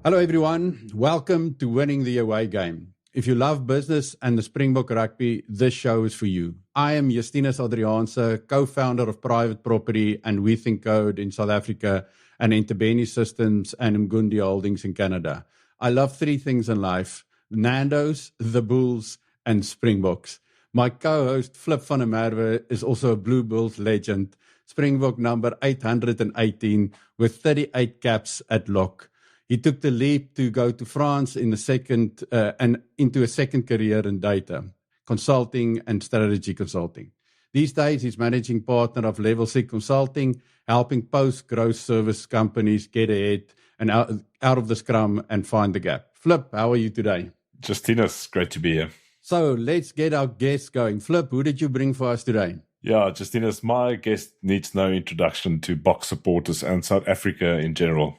Hello everyone, welcome to Winning the Away Game. If you love business and the Springbok rugby, this show is for you. I am Justinus Adriaanse, co-founder of Private Property and We Think Code in South Africa and Entebeni Systems and Mgundi Holdings in Canada. I love three things in life: Nando's, the Bulls, and Springboks. My co-host Flip van der Merwe is also a Blue Bulls legend, Springbok number 818 with 38 caps at lock. He took the leap to go to France in the second and into a second career in data, consulting and strategy consulting. These days, he's managing partner of Level 6 Consulting, helping post-growth service companies get ahead and out of the scrum and find the gap. Flip, how are you today? Justinus, great to be here. So let's get our guests going. Flip, who did you bring for us today? Yeah, Justinus, my guest needs no introduction to Boks supporters and South Africa in general.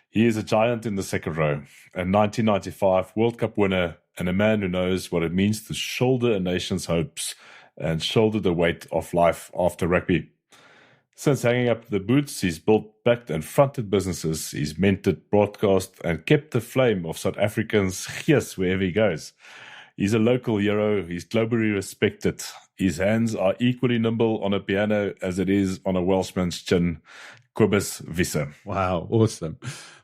He is a giant in the second row, a 1995 World Cup winner, and a man who knows what it means to shoulder a nation's hopes and shoulder the weight of life after rugby. Since hanging up the boots, he's built, backed and fronted businesses. He's mentored, broadcast and kept the flame of South Africans gees wherever he goes. He's a local hero. He's globally respected. His hands are equally nimble on a piano as it is on a Welshman's chin. Cobus Wiese. Wow, awesome.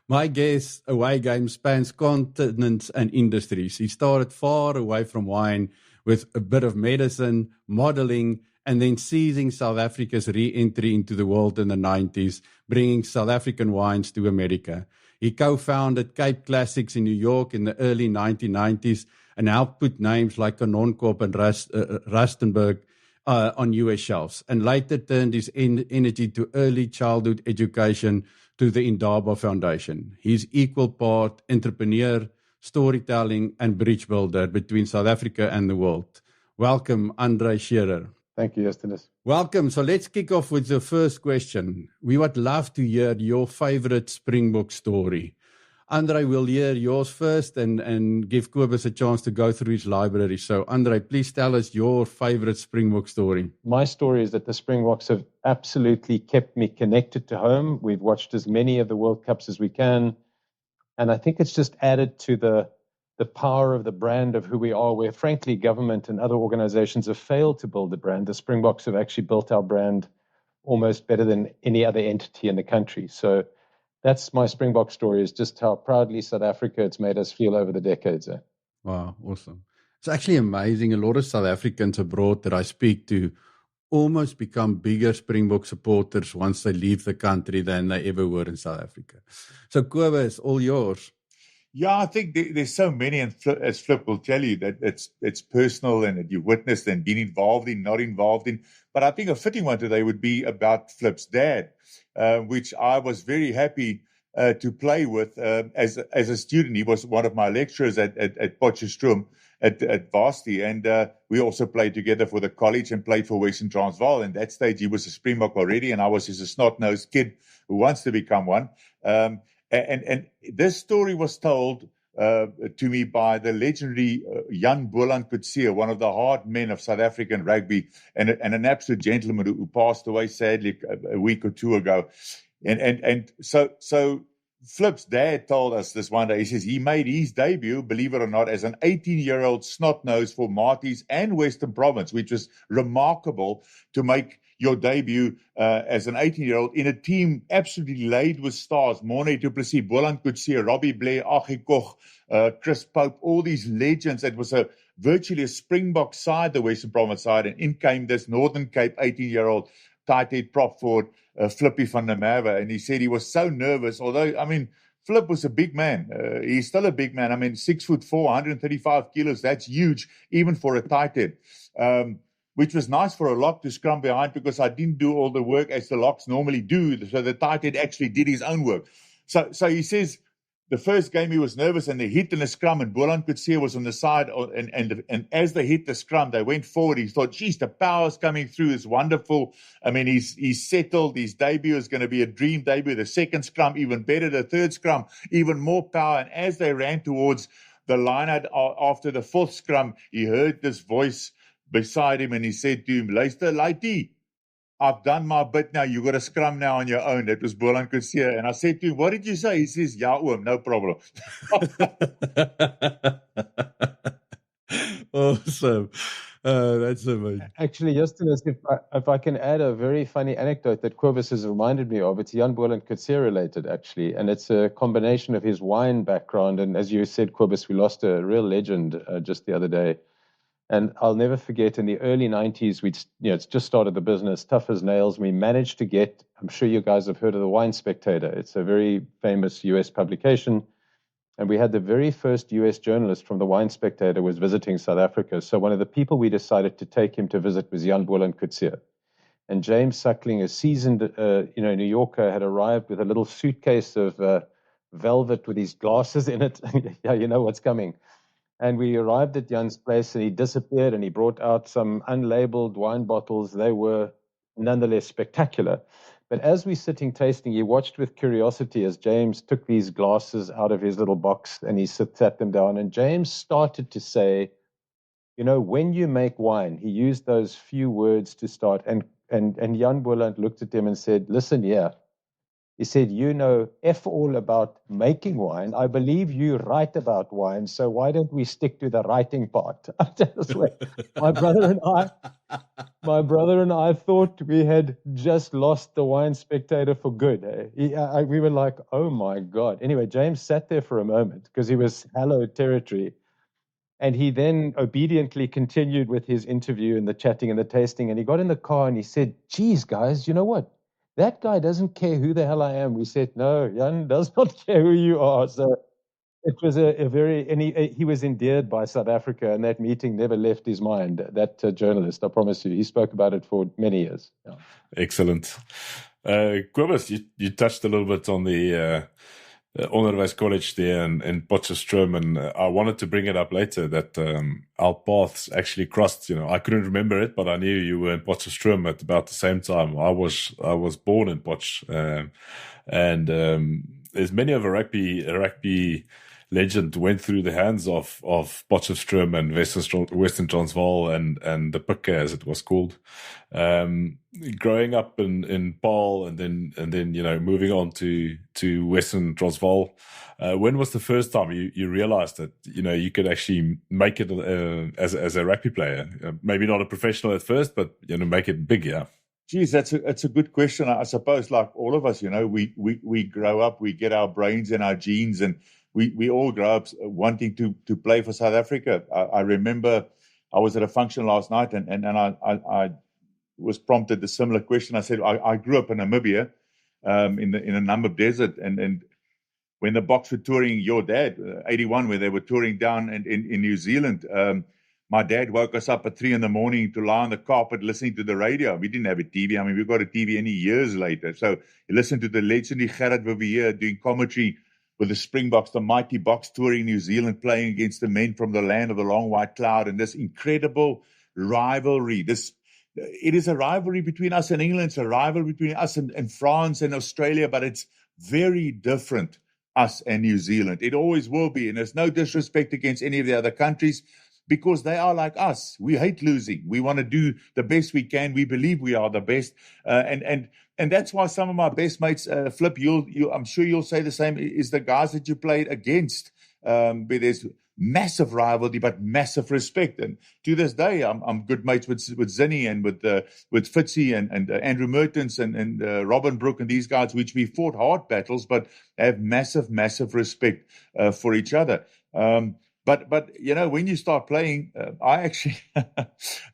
My guest away game spans continents and industries. He started far away from wine with a bit of medicine, modeling, and then seizing South Africa's re-entry into the world in the 90s, bringing South African wines to America. He co-founded Cape Classics in New York in the early 1990s and helped put names like Kanonkop and Rustenburg on US shelves, and later turned his energy to early childhood education to the Indaba Foundation. He's equal part entrepreneur, storytelling, and bridge builder between South Africa and the world. Welcome, Andre Scherer. Thank you, Justinus. Welcome. So let's kick off with the first question. We would love to hear your favorite Springbok story. Andre, we'll hear yours first and give Cobus a chance to go through his library. So, Andre, please tell us your favorite Springbok story. My story is that the Springboks have absolutely kept me connected to home. We've watched as many of the World Cups as we can. And I think it's just added to the power of the brand of who we are, where, frankly, government and other organizations have failed to build the brand. The Springboks have actually built our brand almost better than any other entity in the country. So that's my Springbok story, is just how proudly South Africa it's made us feel over the decades. Wow, awesome. It's actually amazing. A lot of South Africans abroad that I speak to almost become bigger Springbok supporters once they leave the country than they ever were in South Africa. So, Cobus, all yours. Yeah, I think there's so many, and as Flip will tell you, that it's personal and that you witnessed and been involved in, not involved in. But I think a fitting one today would be about Flip's dad, which I was very happy to play with as a student. He was one of my lecturers at Potchefstroom at Varsity, and we also played together for the college and played for Western Transvaal. And that stage, he was a Springbok already, and I was just a snot-nosed kid who wants to become one. And this story was told to me by the legendary Jan Boland Coetzee, one of the hard men of South African rugby, and an absolute gentleman who passed away sadly a week or two ago. And so Flip's dad told us this one day. He says he made his debut, believe it or not, as an 18-year-old snot-nosed for Marties and Western Province, which was remarkable to make your debut as an 18-year-old in a team absolutely laid with stars. Morne du Plessis, Boland Coetzee, Robbie Blair, Achie Koch, Chris Pope, all these legends. It was virtually a Springbok side, the Western Province side, and in came this Northern Cape 18-year-old tight head prop forward, Flippy van der Merwe. And he said he was so nervous, although, I mean, Flip was a big man. He's still a big man. I mean, 6'4", 135 kilos, that's huge, even for a tight head. Which was nice for a lock to scrum behind, because I didn't do all the work as the locks normally do. So the tight head actually did his own work. So he says the first game he was nervous, and they hit in the scrum, and Boland Coetzee was on the side. And as they hit the scrum, they went forward. He thought, geez, the power's coming through. It's wonderful. I mean, he's settled. His debut is going to be a dream debut. The second scrum, even better. The third scrum, even more power. And as they ran towards the line-out after the fourth scrum, he heard this voice beside him, and he said to him, "Luister, Laitie, I've done my bit now. You got a scrum now on your own. That was Boland Coetzee. And I said to him, what did you say? He says, yeah, no problem. Awesome. That's amazing. Actually, Justinus, if I can add a very funny anecdote that Cobus has reminded me of, it's Jan Boland Coetzee related, actually, and it's a combination of his wine background. And as you said, Cobus, we lost a real legend just the other day. And I'll never forget, in the early 90s, it's just started the business, tough as nails. We managed to get, I'm sure you guys have heard of the Wine Spectator. It's a very famous US publication. And we had the very first US journalist from the Wine Spectator was visiting South Africa. So one of the people we decided to take him to visit was Jan Boland Coetzee. And James Suckling, a seasoned New Yorker, had arrived with a little suitcase of velvet with his glasses in it. Yeah, you know what's coming. And we arrived at Jan's place, and he disappeared, and he brought out some unlabeled wine bottles. They were nonetheless spectacular. But as we're sitting tasting, he watched with curiosity as James took these glasses out of his little box, and he sat them down. And James started to say, when you make wine, he used those few words to start. And Jan Boland looked at him and said, listen here. He said, F all about making wine. I believe you write about wine, so why don't we stick to the writing part? My brother and I thought we had just lost the Wine Spectator for good. We were like, oh my God. Anyway, James sat there for a moment because he was hallowed territory. And he then obediently continued with his interview and the chatting and the tasting. And he got in the car and he said, geez, guys, you know what? That guy doesn't care who the hell I am. We said, no, Jan does not care who you are. So it was he was endeared by South Africa, and that meeting never left his mind. That journalist, I promise you, he spoke about it for many years. Yeah. Excellent. Cobus, you touched a little bit on the Onderwys College there in Potchefstroom, and I wanted to bring it up later that our paths actually crossed. I couldn't remember it, but I knew you were in Potchefstroom at about the same time. I was born in Potch, and there's many of a rugby legend went through the hands of Potchefstroom and Western Transvaal and the Pikke, as it was called. Growing up in Paarl and then moving on to Western Transvaal. When was the first time you realized that you could actually make it as a rugby player? Maybe not a professional at first, but make it big, yeah. Geez, that's a good question. I suppose, like all of us, we grow up, we get our brains and our genes, and we all grow up wanting to play for South Africa. I remember I was at a function last night, and I was prompted a similar question. I said, I grew up in Namibia, in the Namib Desert, and when the Boks were touring your dad, 81, where they were touring down in New Zealand, my dad woke us up at 3 a.m. to lie on the carpet listening to the radio. We didn't have a TV. I mean, we got a TV any years later. So you listen to the legendary Gerard Vivier doing commentary with the Springboks, the mighty Boks touring New Zealand, playing against the men from the land of the long white cloud, and this incredible rivalry. It is a rivalry between us and England. It's a rivalry between us and France and Australia, but it's very different, us and New Zealand. It always will be, and there's no disrespect against any of the other countries, because they are like us. We hate losing. We want to do the best we can. We believe we are the best. And that's why some of my best mates, Flip, I'm sure you'll say the same, is the guys that you played against. But there's massive rivalry, but massive respect. And to this day, I'm good mates with Zinni and with Fitzy and Andrew Mertens and Robin Brook and these guys, which we fought hard battles, but have massive, massive respect for each other. But when you start playing, I actually,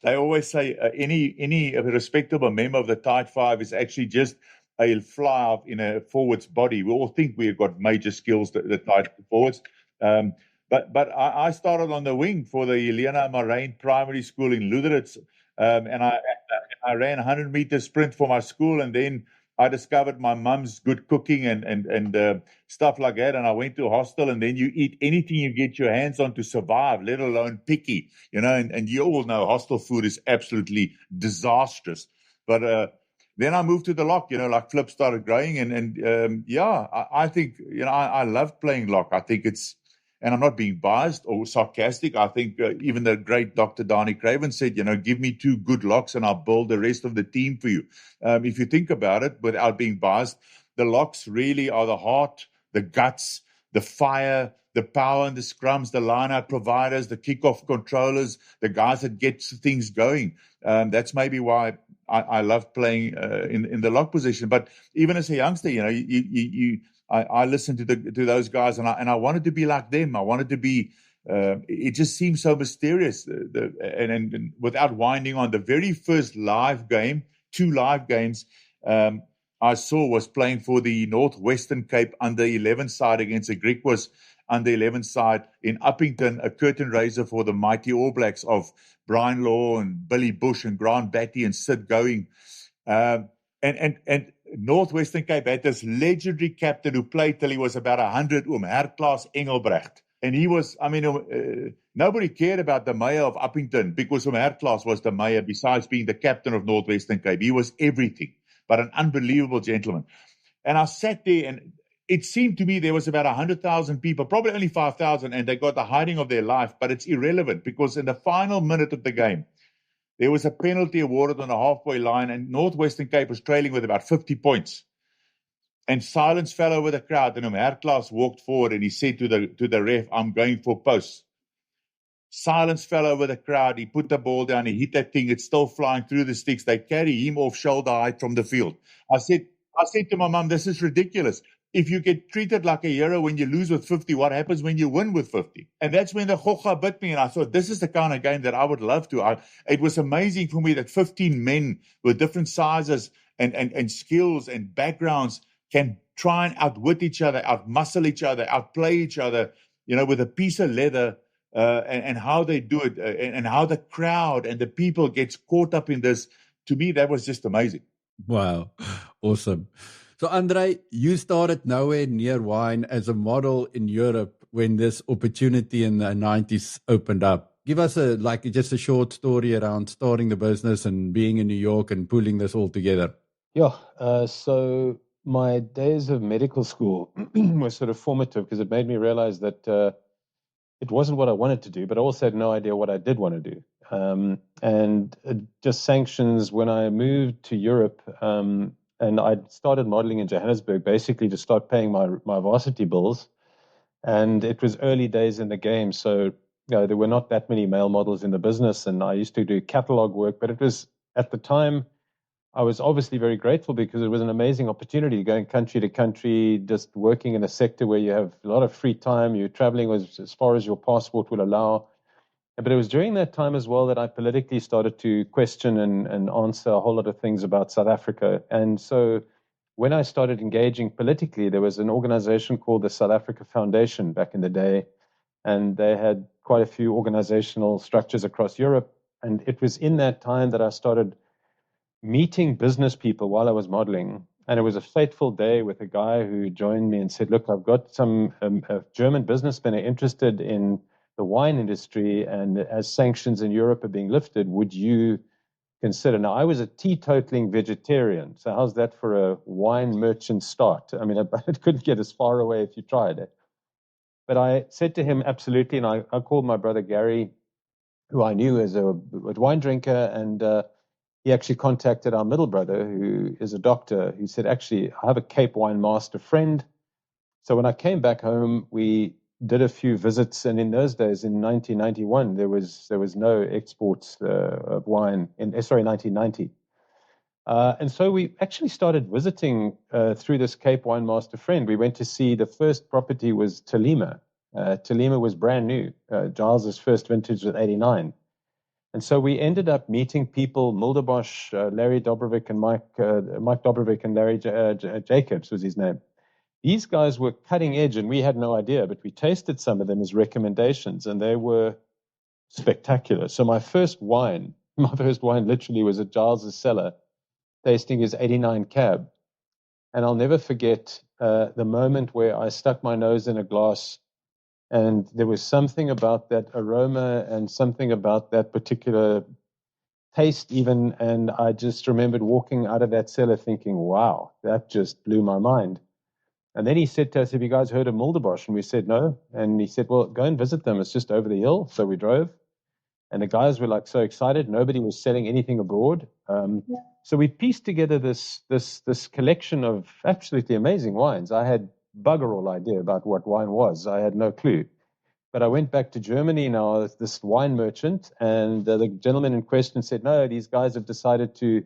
they always say any respectable member of the Tide Five is actually just a fly in a forward's body. We all think we've got major skills, the Tide forwards. But I started on the wing for the Helena Moraine Primary School in Luderitz, and I ran 100-meter sprint for my school, and then I discovered my mum's good cooking and stuff like that. And I went to a hostel, and then you eat anything you get your hands on to survive, let alone picky, and you all know hostel food is absolutely disastrous. But then I moved to the lock, like Flip started growing. I think, I loved playing lock. I think it's And I'm not being biased or sarcastic. I think even the great Dr. Donnie Craven said, give me 2 good locks and I'll build the rest of the team for you. If you think about it, without being biased, the locks really are the heart, the guts, the fire, the power and the scrums, the line-out providers, the kickoff controllers, the guys that get things going. That's maybe why I love playing in the lock position. But even as a youngster, I listened to those guys, and I wanted to be like them. I wanted to be. It just seems so mysterious. And without winding on, the very first live game, 2 live games I saw was playing for the Northwestern Cape under 11 side against the Griquas under 11 side in Uppington, a curtain raiser for the mighty All Blacks of Brian Law and Billy Bush and Grant Batty and Sid Going. And Northwestern Cape had this legendary captain who played till he was about 100, Herklaas Engelbrecht. And he was, nobody cared about the mayor of Uppington because Herklaas was the mayor, besides being the captain of Northwestern Cape. He was everything, but an unbelievable gentleman. And I sat there, and it seemed to me there was about 100,000 people, probably only 5,000, and they got the hiding of their life. But it's irrelevant because in the final minute of the game, there was a penalty awarded on the halfway line, and Northwestern Cape was trailing with about 50 points. And silence fell over the crowd, and Herklaas walked forward and he said to the ref, "I'm going for posts." Silence fell over the crowd. He put the ball down. He hit that thing. It's still flying through the sticks. They carry him off shoulder height from the field. I said to my mum, "This is ridiculous. If you get treated like a hero when you lose with 50, what happens when you win with 50? And that's when the Gogga bit me. And I thought, this is the kind of game that I would love to. It was amazing for me that 15 men with different sizes and skills and backgrounds can try and outwit each other, outmuscle each other, outplay each other, with a piece of leather, and how they do it, and how the crowd and the people gets caught up in this. To me, that was just amazing. Wow. Awesome. So, Andre, you started nowhere near wine as a model in Europe when this opportunity in the 90s opened up. Give us just a short story around starting the business and being in New York and pulling this all together. Yeah. So my days of medical school were sort of formative because it made me realize that it wasn't what I wanted to do, but I also had no idea what I did want to do. And just sanctions when I moved to Europe, and I started modeling in Johannesburg, basically to start paying my varsity bills. And it was early days in the game, so there were not that many male models in the business, and I used to do catalog work, but it was, at the time, I was obviously very grateful because it was an amazing opportunity going country to country, just working in a sector where you have a lot of free time. You're traveling as far as your passport will allow. But it was during that time as well that I politically started to question and answer a whole lot of things about South Africa. And so when I started engaging politically, there was an organization called the South Africa Foundation back in the day, and they had quite a few organizational structures across Europe. And it was in that time that I started meeting business people while I was modeling. And it was a fateful day with a guy who joined me and said, "Look, I've got some a German businessmen are interested in the wine industry, and as sanctions in Europe are being lifted, would you consider?" Now, I was a teetotaling vegetarian, so how's that for a wine merchant start? I mean, it couldn't get as far away if you tried it. But I said to him, absolutely, and I called my brother Gary, who I knew as a wine drinker, and he actually contacted our middle brother, who is a doctor. He said, "Actually, I have a Cape wine master friend." So when I came back home, we did a few visits, and in those days, in 1991, there was no exports of wine. 1990. And so we actually started visiting through this Cape wine master friend. We went to see, the first property was Telima. Telima was brand new. Giles's first vintage was 89. And so we ended up meeting people, Mulderbosch, Larry Dobrovic, and Mike Dobrovic, and Larry Jacobs was his name. These guys were cutting edge, and we had no idea, but we tasted some of them as recommendations, and they were spectacular. So my first wine literally was at Giles's cellar, tasting his 89 cab. And I'll never forget the moment where I stuck my nose in a glass, and there was something about that aroma and something about that particular taste even. And I just remembered walking out of that cellar thinking, wow, that just blew my mind. And then he said to us, have you guys heard of Mulderbosch? And we said, no. And he said, well, go and visit them. It's just over the hill. So we drove. And the guys were like so excited. Nobody was selling anything abroad. So we pieced together this collection of absolutely amazing wines. I had bugger all idea about what wine was. I had no clue. But I went back to Germany now as this wine merchant, and the gentleman in question said, no, these guys have decided to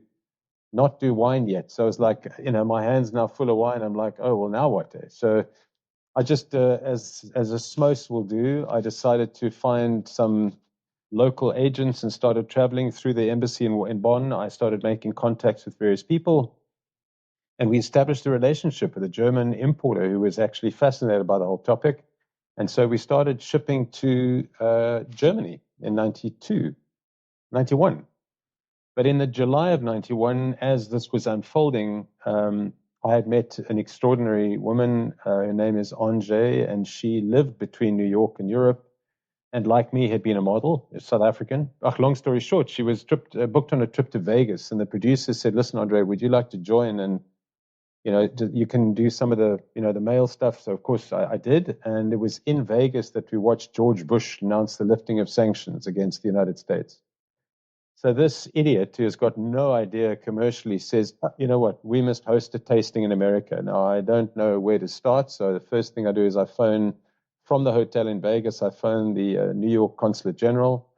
not do wine yet. So it's like, my hand's now full of wine. I'm like, oh, well, now what? So I just, as a SMOS will do, I decided to find some local agents and started traveling through the embassy in Bonn. I started making contacts with various people, and we established a relationship with a German importer who was actually fascinated by the whole topic. And so we started shipping to Germany in 91. But in the July of 91, as this was unfolding, I had met an extraordinary woman. Her name is Ange, and she lived between New York and Europe. And like me, had been a model, a South African. Long story short, she was booked on a trip to Vegas, and the producer said, "Listen, Andre, would you like to join? And you can do some of the the male stuff." So of course I did, and it was in Vegas that we watched George Bush announce the lifting of sanctions against the United States. So this idiot who has got no idea commercially says, "You know what? We must host a tasting in America." Now I don't know where to start, so the first thing I do is I phone. From the hotel in Vegas, I phoned the New York Consulate General,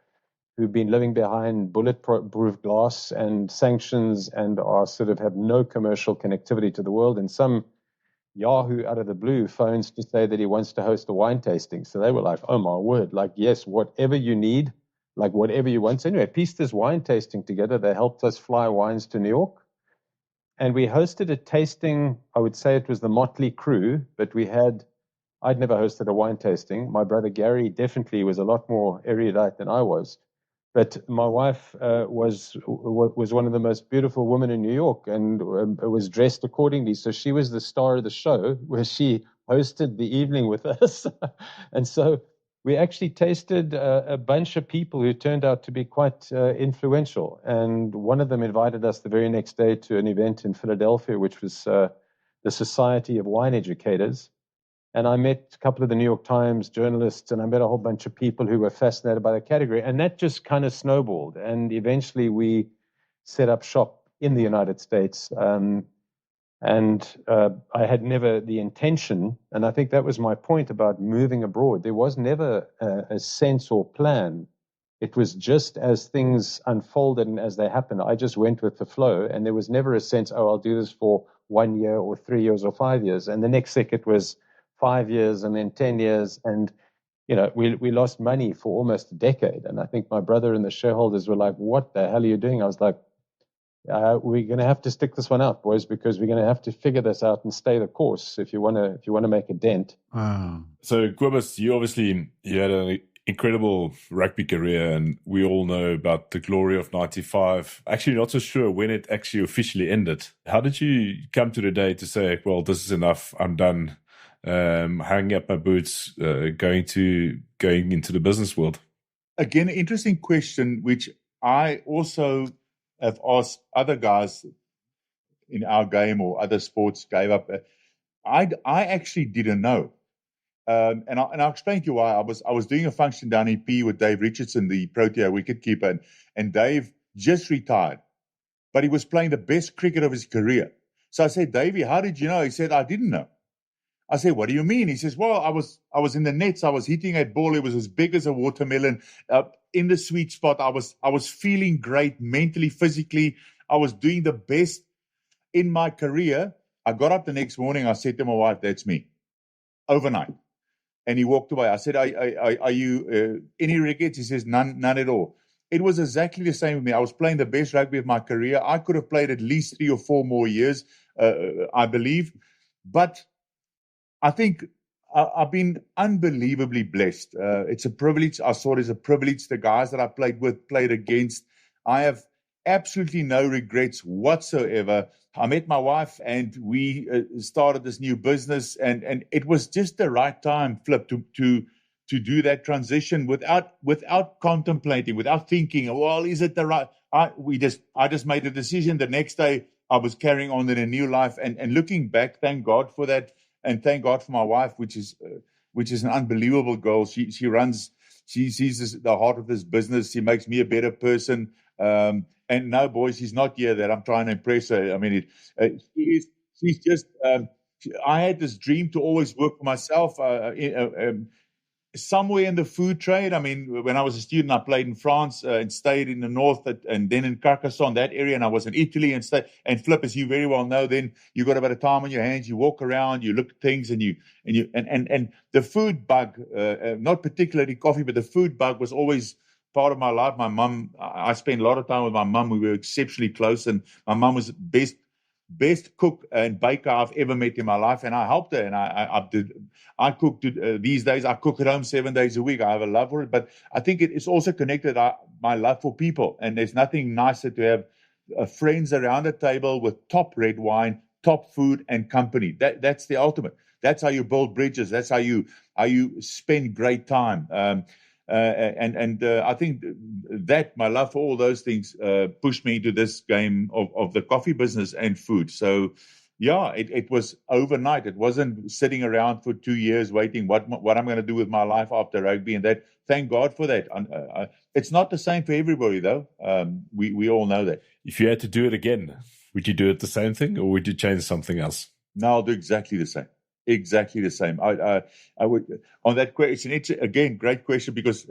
who've been living behind bulletproof glass and sanctions and are sort of have no commercial connectivity to the world. And some Yahoo out of the blue phones to say that he wants to host a wine tasting. So they were like, oh my word, like, yes, whatever you need, like whatever you want. So anyway, pieced this wine tasting together. They helped us fly wines to New York. And we hosted a tasting. I would say it was the Motley Crew, but I'd never hosted a wine tasting. My brother Gary definitely was a lot more erudite than I was. But my wife was one of the most beautiful women in New York and was dressed accordingly. So she was the star of the show where she hosted the evening with us. And so we actually tasted a bunch of people who turned out to be quite influential. And one of them invited us the very next day to an event in Philadelphia, which was the Society of Wine Educators. And I met a couple of the New York Times journalists, and I met a whole bunch of people who were fascinated by the category. And that just kind of snowballed. And eventually we set up shop in the United States. I had never the intention, and I think that was my point about moving abroad. There was never a sense or plan. It was just as things unfolded and as they happened, I just went with the flow. And there was never a sense, oh, I'll do this for 1 year or 3 years or 5 years. And the next second was 5 years and then 10 years. And, we lost money for almost a decade. And I think my brother and the shareholders were like, what the hell are you doing? I was like, we're going to have to stick this one out, boys, because we're going to have to figure this out and stay the course if you want to make a dent. Wow. So Cobus, you had an incredible rugby career, and we all know about the glory of 95. Actually, not so sure when it actually officially ended. How did you come to the day to say, well, this is enough, I'm done? Hanging up my boots, going into the business world? Again, interesting question, which I also have asked other guys in our game or other sports gave up. I actually didn't know. And I'll explain to you why. I was doing a function down in P with Dave Richardson, the Protea wicketkeeper, and Dave just retired, but he was playing the best cricket of his career. So I said, Davey, how did you know? He said, I didn't know. I said, what do you mean? He says, well, I was in the nets. I was hitting a ball. It was as big as a watermelon in the sweet spot. I was feeling great mentally, physically. I was doing the best in my career. I got up the next morning. I said to my wife, that's me, overnight. And he walked away. I said, are you any regrets? He says, none at all. It was exactly the same with me. I was playing the best rugby of my career. I could have played at least 3 or 4 more years, I believe. But I think I've been unbelievably blessed. It's a privilege. I saw it as a privilege. The guys that I played with, played against, I have absolutely no regrets whatsoever. I met my wife and we started this new business, and it was just the right time, Flip, to do that transition without contemplating, without thinking, well, is it the right? I just made a decision. The next day I was carrying on in a new life, and looking back, thank God for that. and thank God for my wife, which is an unbelievable girl. She sees the heart of this business. She makes me a better person. And no, boys, she's not here that I'm trying to impress her. I mean, she's just. I had this dream to always work for myself. Somewhere in the food trade. I mean, when I was a student, I played in France and stayed in the north, and then in Carcassonne, that area, and I was in Italy and stayed. And Flip, as you very well know, then you got a bit of time on your hands. You walk around, you look at things, and the food bug, not particularly coffee, but the food bug was always part of my life. My mum, I spent a lot of time with my mum. We were exceptionally close, and my mum was best cook and baker I've ever met in my life, and I helped her, and I cooked these days. I cook at home 7 days a week. I have a love for it, but I think it's also connected my love for people, and there's nothing nicer to have friends around the table with top red wine, top food, and company. That's the ultimate. That's how you build bridges. That's how you spend great time. I think that my love for all those things pushed me into this game of the coffee business and food. So, yeah, it was overnight. It wasn't sitting around for 2 years waiting what I'm going to do with my life after rugby. And that, thank God for that. It's not the same for everybody, though. We all know that. If you had to do it again, would you do it the same thing, or would you change something else? No, I'll do exactly the same. Exactly the same. I would, on that question. It's again great question, because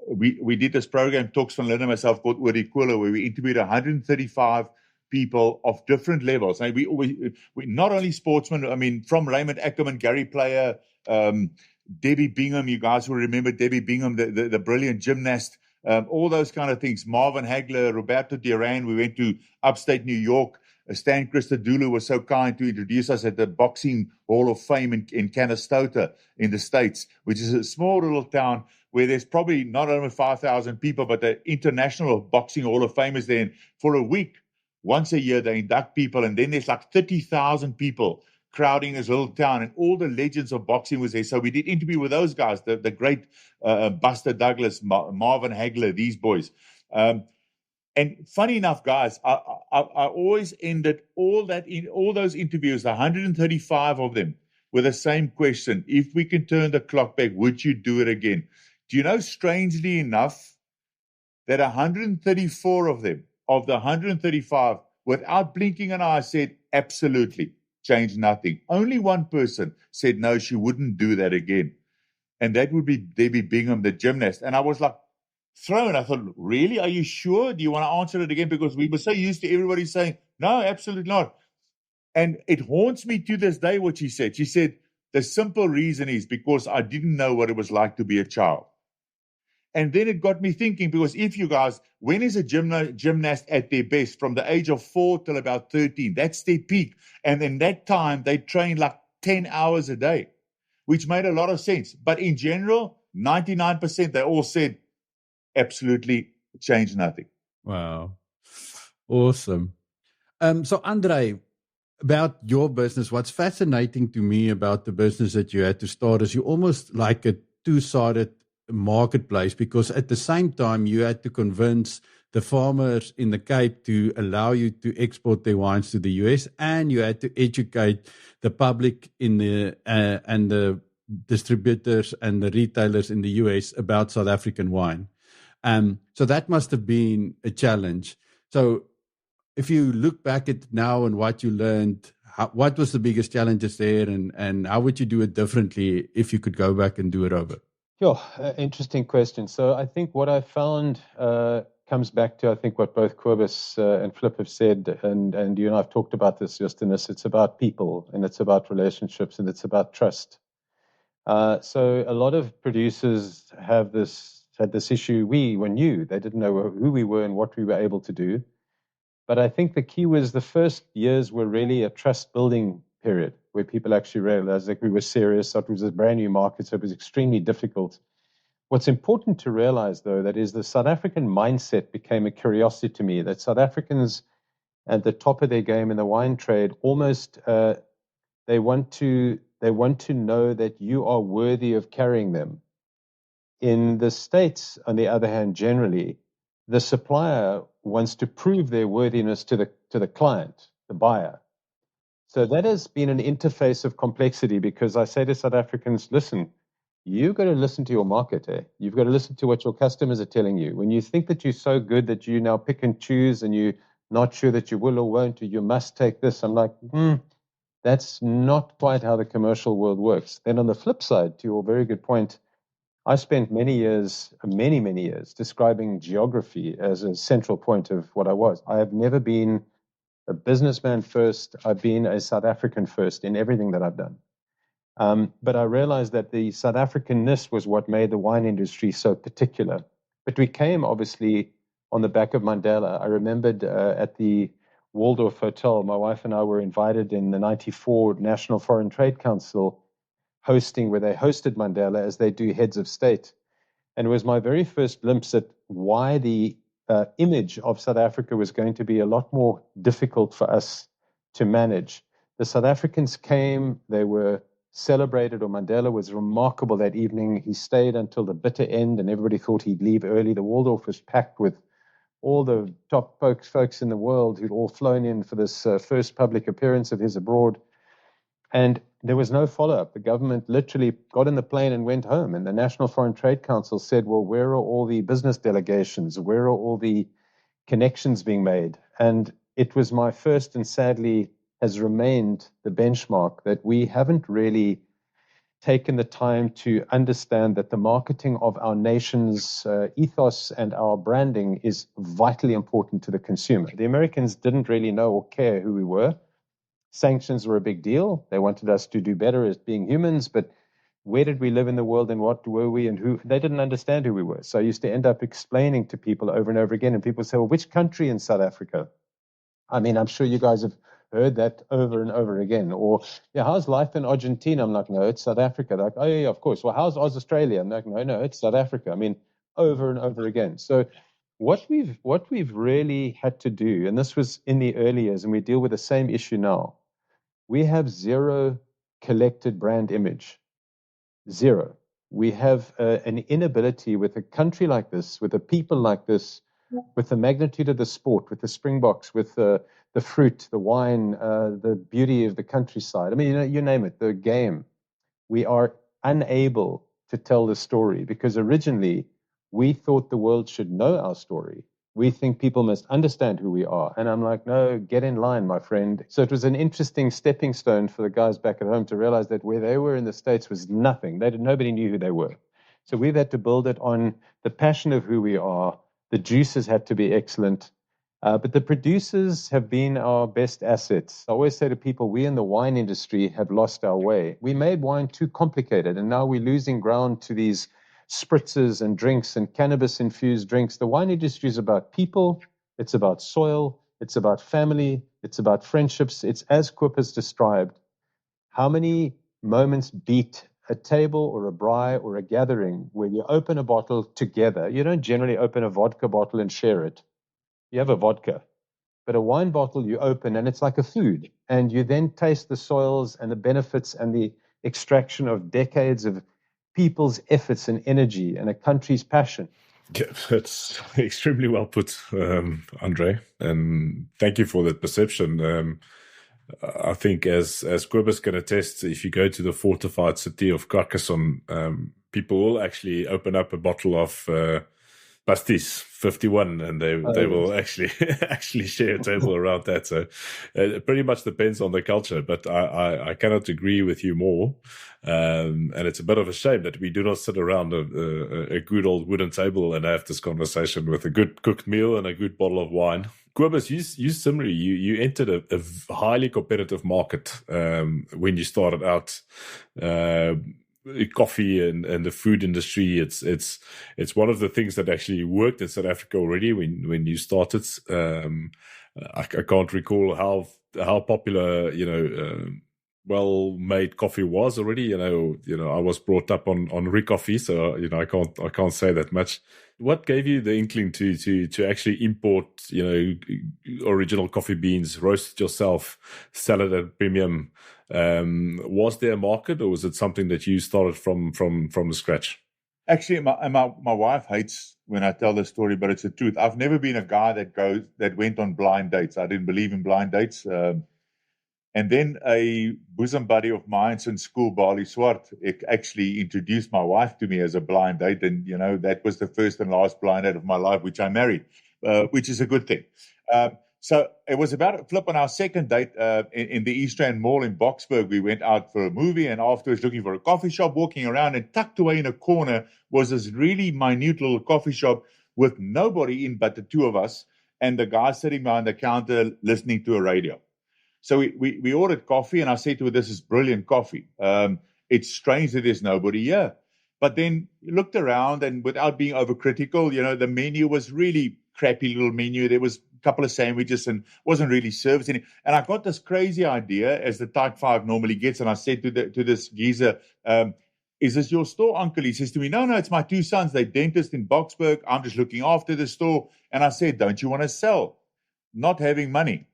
we did this program, Talks van Lynn and myself, called Oor die Kole, where we interviewed 135 people of different levels. And we not only sportsmen. I mean, from Raymond Ackerman, Gary Player, Debbie Bingham. You guys will remember Debbie Bingham, the brilliant gymnast. All those kind of things. Marvin Hagler, Roberto Duran. We went to upstate New York. Stan Christodoulou was so kind to introduce us at the Boxing Hall of Fame in Canastota in the States, which is a small little town where there's probably not only 5,000 people, but the International Boxing Hall of Fame is there. And for a week, once a year, they induct people, and then there's like 30,000 people crowding this little town, and all the legends of boxing was there. So we did interview with those guys, the great Buster Douglas, Marvin Hagler, these boys. And funny enough, guys, I always ended all those interviews, 135 of them, with the same question: if we can turn the clock back, would you do it again? Do you know, strangely enough, that 134 of them, of the 135, without blinking an eye, said absolutely, change nothing. Only one person said no, she wouldn't do that again, and that would be Debbie Bingham, the gymnast. And I was like, thrown. I thought, really? Are you sure? Do you want to answer it again? Because we were so used to everybody saying, no, absolutely not. And it haunts me to this day what she said. She said, the simple reason is because I didn't know what it was like to be a child. And then it got me thinking, because if you guys, when is a gymnast at their best? From the age of 4 till about 13. That's their peak. And in that time, they train like 10 hours a day, which made a lot of sense. But in general, 99%, they all said, absolutely change nothing. Wow. Awesome. So Andre, about your business, what's fascinating to me about the business that you had to start is you almost like a two-sided marketplace, because at the same time you had to convince the farmers in the Cape to allow you to export their wines to the US, and you had to educate the public in the and the distributors and the retailers in the US about South African wine. So that must have been a challenge. So if you look back at now and what you learned, what was the biggest challenges there, and how would you do it differently if you could go back and do it over? Sure, interesting question. So I think what I found comes back to, I think, what both Cobus and Flip have said, and you and I have talked about this, Justinus. It's about people, and it's about relationships, and it's about trust. So a lot of producers had this issue. We were new. They didn't know who we were and what we were able to do. But I think the key was the first years were really a trust-building period where people actually realized that we were serious, that it was a brand new market, so it was extremely difficult. What's important to realize, though, that is the South African mindset became a curiosity to me, that South Africans at the top of their game in the wine trade almost, they want to know that you are worthy of carrying them. In the States, on the other hand, generally, the supplier wants to prove their worthiness to the client, the buyer. So that has been an interface of complexity, because I say to South Africans, listen, you've got to listen to your market. You've got to listen to what your customers are telling you. When you think that you're so good that you now pick and choose and you're not sure that you will or won't, or you must take this, I'm like, that's not quite how the commercial world works. Then on the flip side, to your very good point, I spent many years, describing geography as a central point of what I was. I have never been a businessman first. I've been a South African first in everything that I've done. But I realized that the South Africanness was what made the wine industry so particular. But we came, obviously, on the back of Mandela. I remembered at the Waldorf Hotel, my wife and I were invited in the 94 National Foreign Trade Council hosting, where they hosted Mandela as they do heads of state. And it was my very first glimpse at why the image of South Africa was going to be a lot more difficult for us to manage. The South Africans came, they were celebrated, or Mandela was remarkable that evening. He stayed until the bitter end, and everybody thought he'd leave early. The Waldorf was packed with all the top folks in the world who'd all flown in for this first public appearance of his abroad. And there was no follow-up. The government literally got in the plane and went home. And the National Foreign Trade Council said, well, where are all the business delegations? Where are all the connections being made? And it was my first, and sadly has remained the benchmark, that we haven't really taken the time to understand that the marketing of our nation's ethos and our branding is vitally important to the consumer. The Americans didn't really know or care who we were. Sanctions were a big deal. They wanted us to do better as being humans, but where did we live in the world, and what were we, and who? They didn't understand who we were. So I used to end up explaining to people over and over again, and people say, well, which country in South Africa? I mean, I'm sure you guys have heard that over and over again. Or, yeah, how's life in Argentina? I'm like, no, it's South Africa. They're like, oh, yeah, of course. Well, how's Australia? I'm like, no, it's South Africa. I mean, over and over again. So what we've really had to do, and this was in the early years, and we deal with the same issue now, we have zero collected brand image. Zero. We have an inability with a country like this, with a people like this, with the magnitude of the sport, with the Springboks, with the fruit, the wine, the beauty of the countryside. I mean, you name it, the game. We are unable to tell the story, because originally we thought the world should know our story. We think people must understand who we are. And I'm like, no, get in line, my friend. So it was an interesting stepping stone for the guys back at home to realize that where they were in the States was nothing. Nobody knew who they were. So we've had to build it on the passion of who we are. The juices had to be excellent. But the producers have been our best assets. I always say to people, we in the wine industry have lost our way. We made wine too complicated, and now we're losing ground to these spritzes and drinks and cannabis-infused drinks. The wine industry is about people. It's about soil. It's about family. It's about friendships. It's as Koop has described. How many moments beat a table or a braai or a gathering where you open a bottle together? You don't generally open a vodka bottle and share it. You have a vodka. But a wine bottle you open, and it's like a food. And you then taste the soils and the benefits and the extraction of decades of people's efforts and energy and a country's passion. Yeah, that's extremely well put, Andre. And thank you for that perception. I think as Kobus can attest, if you go to the fortified city of Carcassonne, people will actually open up a bottle of Pastis 51, and they will actually share a table around that. So it pretty much depends on the culture, but I cannot agree with you more. And it's a bit of a shame that we do not sit around a good old wooden table and have this conversation with a good cooked meal and a good bottle of wine. Kobus, you similarly, you entered a highly competitive market when you started out. Coffee and the food industry, it's one of the things that actually worked in South Africa already when you started. I can't recall how popular well-made coffee was already. I was brought up on Recoffee, so I can't say that much. What gave you the inkling to actually import original coffee beans, roast it yourself, sell it at premium? Was there a market, or was it something that you started from the scratch? Actually, my wife hates when I tell this story, but it's the truth. I've never been a guy that went on blind dates. I didn't believe in blind dates. And then a bosom buddy of mine since school, Barley Swart, actually introduced my wife to me as a blind date. And, that was the first and last blind date of my life, which I married, which is a good thing. So it was about a flip on our second date in the East Rand Mall in Boksburg. We went out for a movie and afterwards looking for a coffee shop, walking around, and tucked away in a corner was this really minute little coffee shop with nobody in but the two of us and the guy sitting behind the counter listening to a radio. So we ordered coffee and I said to her, this is brilliant coffee. It's strange that there's nobody here. But then looked around and without being overcritical, the menu was really crappy little menu. There was a couple of sandwiches and wasn't really servicing. And I got this crazy idea, as the Type 5 normally gets. And I said to this geezer, is this your store, uncle? He says to me, no, it's my two sons. They're dentists in Boksburg. I'm just looking after the store. And I said, don't you want to sell? Not having money.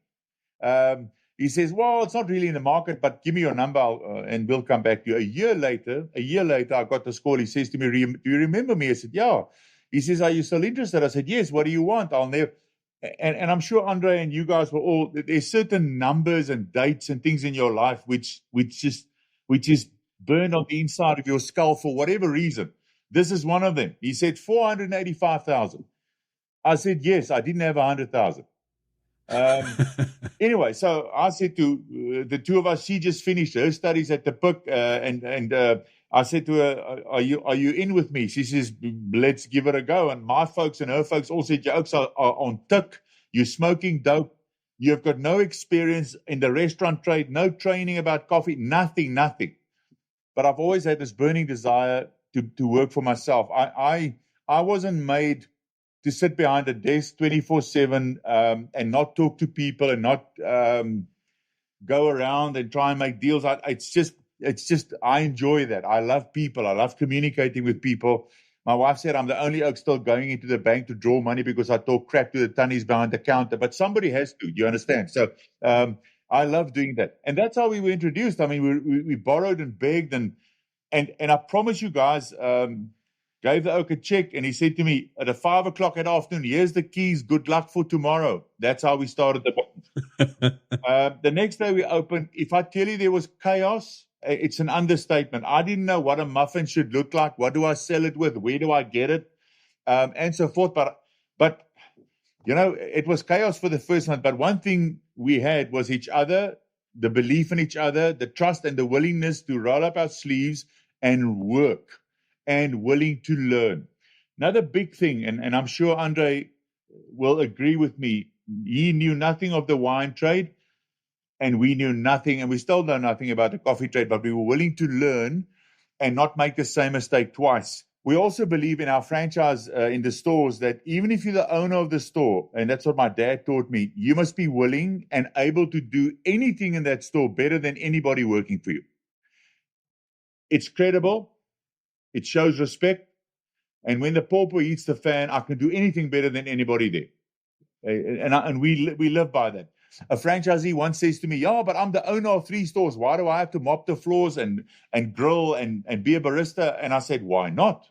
He says, well, it's not really in the market, but give me your number and we'll come back to you. A year later, I got this call. He says to me, do you remember me? I said, yeah. He says, are you still interested? I said, yes. What do you want? I'll never. And I'm sure Andre and you guys were all, there's certain numbers and dates and things in your life which is burned on the inside of your skull for whatever reason. This is one of them. He said 485,000. I said, yes, I didn't have 100,000. Anyway, so I said to the two of us, she just finished her studies at the PUC, and I said to her, are you in with me? She says, let's give it a go. And my folks and her folks all said, your oaks are on tick. You're smoking dope. You've got no experience in the restaurant trade, no training about coffee, nothing. But I've always had this burning desire to work for myself. I wasn't made to sit behind a desk 24/7 and not talk to people and not go around and try and make deals. It's just I enjoy that. I love people. I love communicating with people. My wife said I'm the only oak still going into the bank to draw money because I talk crap to the tunnies behind the counter. But somebody has to. You understand? So I love doing that, and that's how we were introduced. I mean, we borrowed and begged, and I promise you guys. Gave the oak a check, and he said to me at 5 o'clock in the afternoon, here's the keys, good luck for tomorrow. That's how we started the next day we opened. If I tell you there was chaos, it's an understatement. I didn't know what a muffin should look like. What do I sell it with? Where do I get it? And so forth. But it was chaos for the first month. But one thing we had was each other, the belief in each other, the trust and the willingness to roll up our sleeves and work. And willing to learn. Another big thing, and I'm sure Andre will agree with me, he knew nothing of the wine trade, and we knew nothing, and we still know nothing about the coffee trade, but we were willing to learn and not make the same mistake twice. We also believe in our franchise in the stores that even if you're the owner of the store, and that's what my dad taught me, you must be willing and able to do anything in that store better than anybody working for you. It's credible. It shows respect. And when the pauper eats the fan, I can do anything better than anybody there. And we live by that. A franchisee once says to me, yeah, but I'm the owner of 3 stores. Why do I have to mop the floors and grill and be a barista? And I said, why not?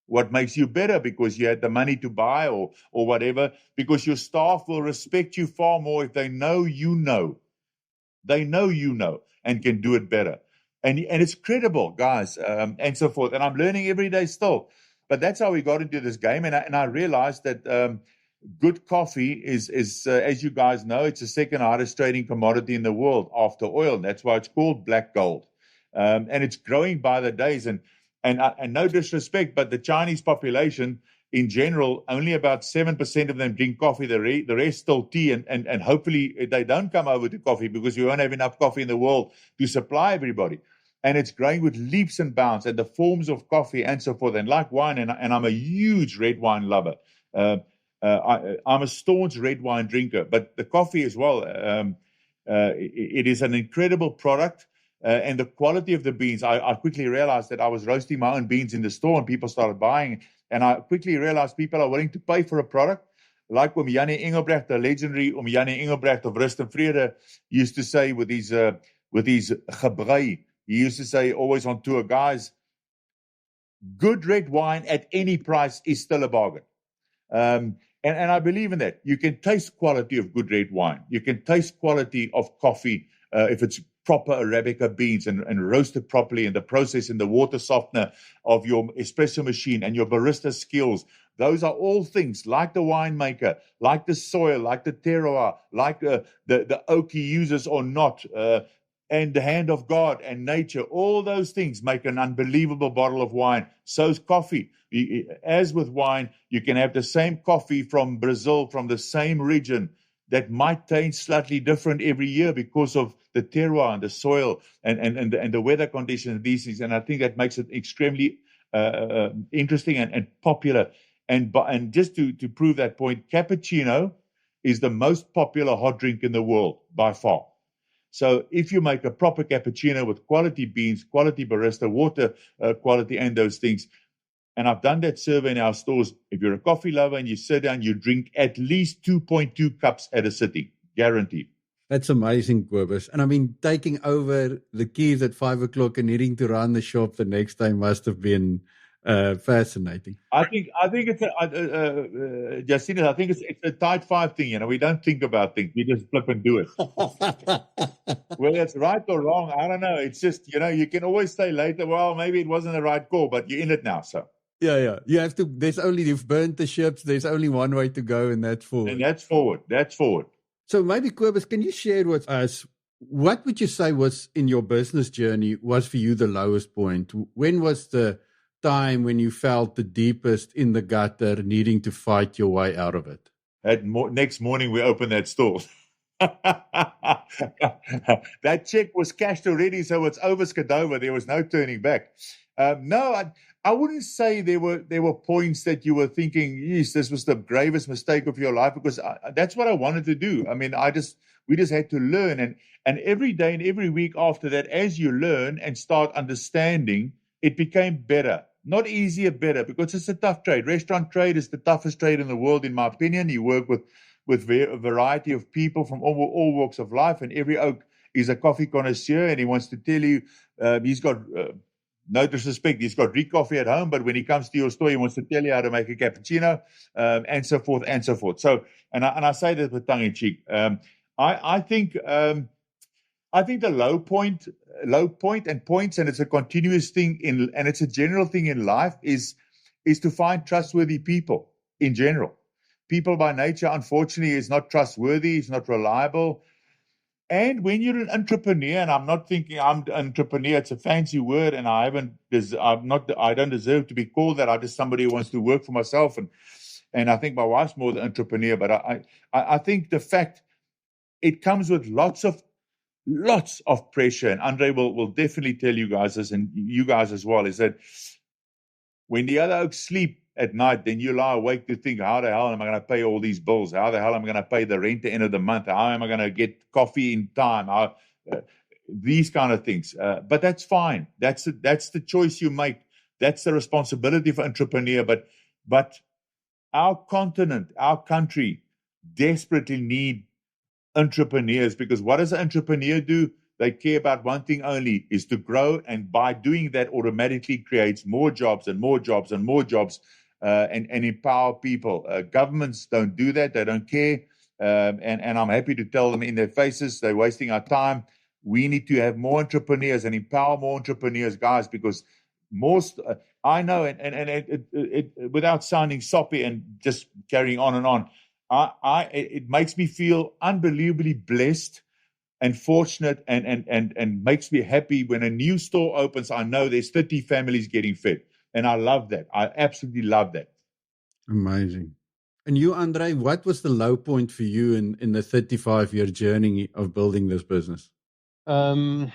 What makes you better? Because you had the money to buy or whatever. Because your staff will respect you far more if they know you know. They know you know and can do it better. And it's credible, guys, and so forth. And I'm learning every day still. But that's how we got into this game. And I realized that good coffee is as you guys know, it's the second hardest trading commodity in the world after oil. That's why it's called black gold. And it's growing by the days. And no disrespect, but the Chinese population in general, only about 7% of them drink coffee. The rest still tea. And hopefully they don't come over to coffee because we won't have enough coffee in the world to supply everybody. And it's growing with leaps and bounds and the forms of coffee and so forth. And like wine, and I'm a huge red wine lover. I'm a staunch red wine drinker, but the coffee as well. It is an incredible product. And the quality of the beans, I quickly realized that I was roasting my own beans in the store and people started buying. And I quickly realized people are willing to pay for a product. Like Jannie Engelbrecht, the legendary Jannie Engelbrecht of Rust and Vrede used to say with his gebrei, he used to say always on tour, guys, good red wine at any price is still a bargain. And I believe in that. You can taste quality of good red wine. You can taste quality of coffee if it's proper Arabica beans and roasted properly, and the process in the water softener of your espresso machine and your barista skills. Those are all things like the winemaker, like the soil, like the terroir, like the oak he uses or not, and the hand of God and nature. All those things make an unbelievable bottle of wine. So's coffee. As with wine, you can have the same coffee from Brazil, from the same region, that might taste slightly different every year because of the terroir and the soil and the weather conditions of these things. And I think that makes it extremely interesting and popular. And just to prove that point, cappuccino is the most popular hot drink in the world by far. So if you make a proper cappuccino with quality beans, quality barista, water quality, and those things, and I've done that survey in our stores, if you're a coffee lover and you sit down, you drink at least 2.2 cups at a sitting, guaranteed. That's amazing, Cobus. And I mean, taking over the keys at 5 o'clock and needing to run the shop the next day must have been fascinating. I think it's Justinus, I think it's a tight five thing. You know, we don't think about things; we just flip and do it. Whether it's right or wrong, I don't know. It's just, you know, you can always say later, well, maybe it wasn't the right call, but you're in it now, so. Yeah. You have to. You've burnt the ships. There's only one way to go, and that's forward. And that's forward. That's forward. So maybe, Cobus, can you share with us, what would you say was in your business journey was for you the lowest point? When was the time when you felt the deepest in the gutter, needing to fight your way out of it? Next morning, we opened that store. That check was cashed already, so it's over Skadova. There was no turning back. No, I wouldn't say there were points that you were thinking, yes, this was the gravest mistake of your life, because that's what I wanted to do. I mean, we just had to learn, and every day and every week after that, as you learn and start understanding, it became better. Not easier, better, because it's a tough trade. Restaurant trade is the toughest trade in the world, in my opinion. You work with a variety of people from all walks of life, and every oak is a coffee connoisseur, and he wants to tell you he's got, no disrespect, he's got Greek coffee at home, but when he comes to your store, he wants to tell you how to make a cappuccino, and so forth, and so forth. So, and I say that with tongue in cheek. I think the low point and points, and it's a continuous thing and it's a general thing in life, is to find trustworthy people in general. People by nature, unfortunately, is not trustworthy, is not reliable. And when you're an entrepreneur, and I'm not thinking I'm an entrepreneur, it's a fancy word, and I don't deserve to be called that. I'm just somebody who wants to work for myself, and I think my wife's more the entrepreneur. But I think the fact it comes with lots of pressure, and Andre will definitely tell you guys this, and you guys as well, is that when the other oaks sleep at night, then you lie awake to think, how the hell am I going to pay all these bills? How the hell am I going to pay the rent at the end of the month? How am I going to get coffee in time? These kind of things. But that's fine. That's the choice you make. That's the responsibility for entrepreneur. But our continent, our country, desperately need entrepreneurs, because what does an entrepreneur do? They care about one thing only, is to grow, and by doing that automatically creates more jobs and more jobs and more jobs, and empower people. Governments don't do that. They don't care, and I'm happy to tell them in their faces, they're wasting our time. We need to have more entrepreneurs and empower more entrepreneurs, guys, because I know, and without sounding soppy and just carrying on and on, it makes me feel unbelievably blessed and fortunate, and makes me happy when a new store opens. I know there's 30 families getting fed, and I love that. I absolutely love that. Amazing. And you, Andre, what was the low point for you in the 35-year journey of building this business? I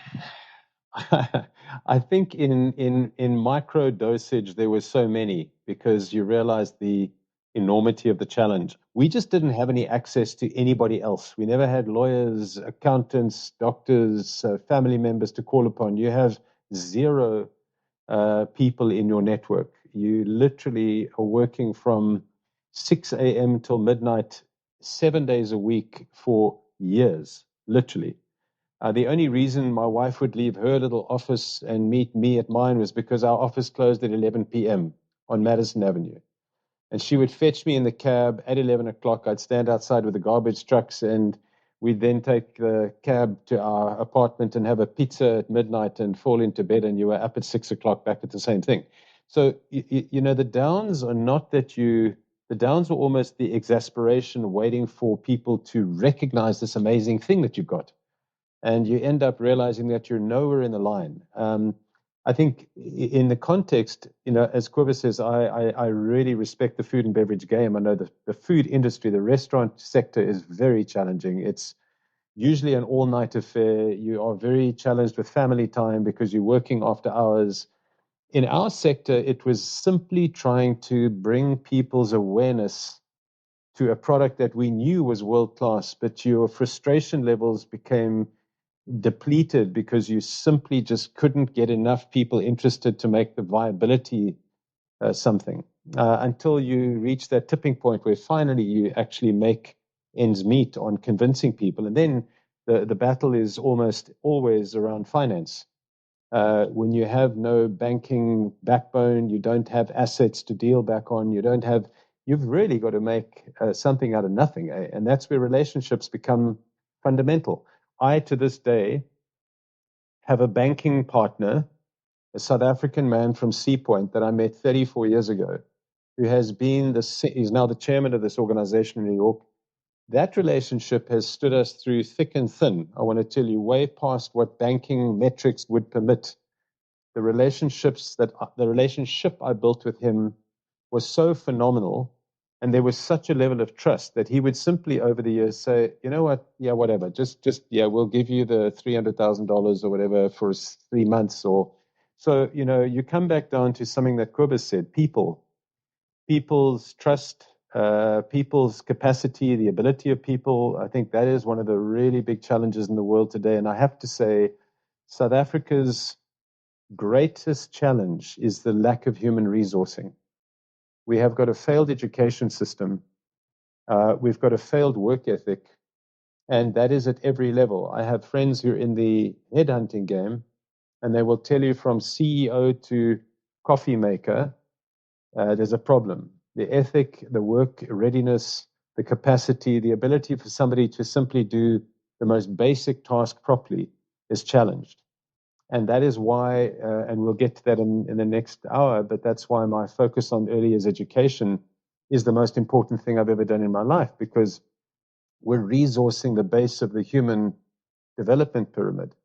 think in micro dosage there were so many, because you realize the enormity of the challenge. We just didn't have any access to anybody else. We never had lawyers, accountants, doctors, family members to call upon. You have zero people in your network. You literally are working from 6 a.m. till midnight, 7 days a week for years, literally. The only reason my wife would leave her little office and meet me at mine was because our office closed at 11 p.m. on Madison Avenue. And she would fetch me in the cab at 11 o'clock. I'd stand outside with the garbage trucks, and we'd then take the cab to our apartment and have a pizza at midnight and fall into bed, and you were up at 6 o'clock back at the same thing. So, the downs are not that the downs are almost the exasperation waiting for people to recognize this amazing thing that you've got. And you end up realizing that you're nowhere in the line. I think in the context, as Cobus says, I really respect the food and beverage game. I know the food industry, the restaurant sector is very challenging. It's usually an all-night affair. You are very challenged with family time because you're working after hours. In our sector, it was simply trying to bring people's awareness to a product that we knew was world-class, but your frustration levels became depleted because you simply just couldn't get enough people interested to make the viability something until you reach that tipping point where finally you actually make ends meet on convincing people. And then the battle is almost always around finance. When you have no banking backbone, you don't have assets to deal back on, you've really got to make something out of nothing. And that's where relationships become fundamental. I, to this day, have a banking partner, a South African man from Sea Point that I met 34 years ago, who is now the chairman of this organization in New York. That relationship has stood us through thick and thin. I want to tell you, way past what banking metrics would permit. The relationship I built with him was so phenomenal. And there was such a level of trust that he would simply over the years say, you know what, yeah, whatever, we'll give you the $300,000 or whatever for 3 months. So, you come back down to something that Cobus said, people's trust, people's capacity, the ability of people. I think that is one of the really big challenges in the world today. And I have to say, South Africa's greatest challenge is the lack of human resourcing. We have got a failed education system. We've got a failed work ethic, and that is at every level. I have friends who are in the headhunting game, and they will tell you from CEO to coffee maker, there's a problem. The ethic, the work readiness, the capacity, the ability for somebody to simply do the most basic task properly is challenged. And that is why, and we'll get to that in the next hour, but that's why my focus on early years education is the most important thing I've ever done in my life, because we're resourcing the base of the human development pyramid.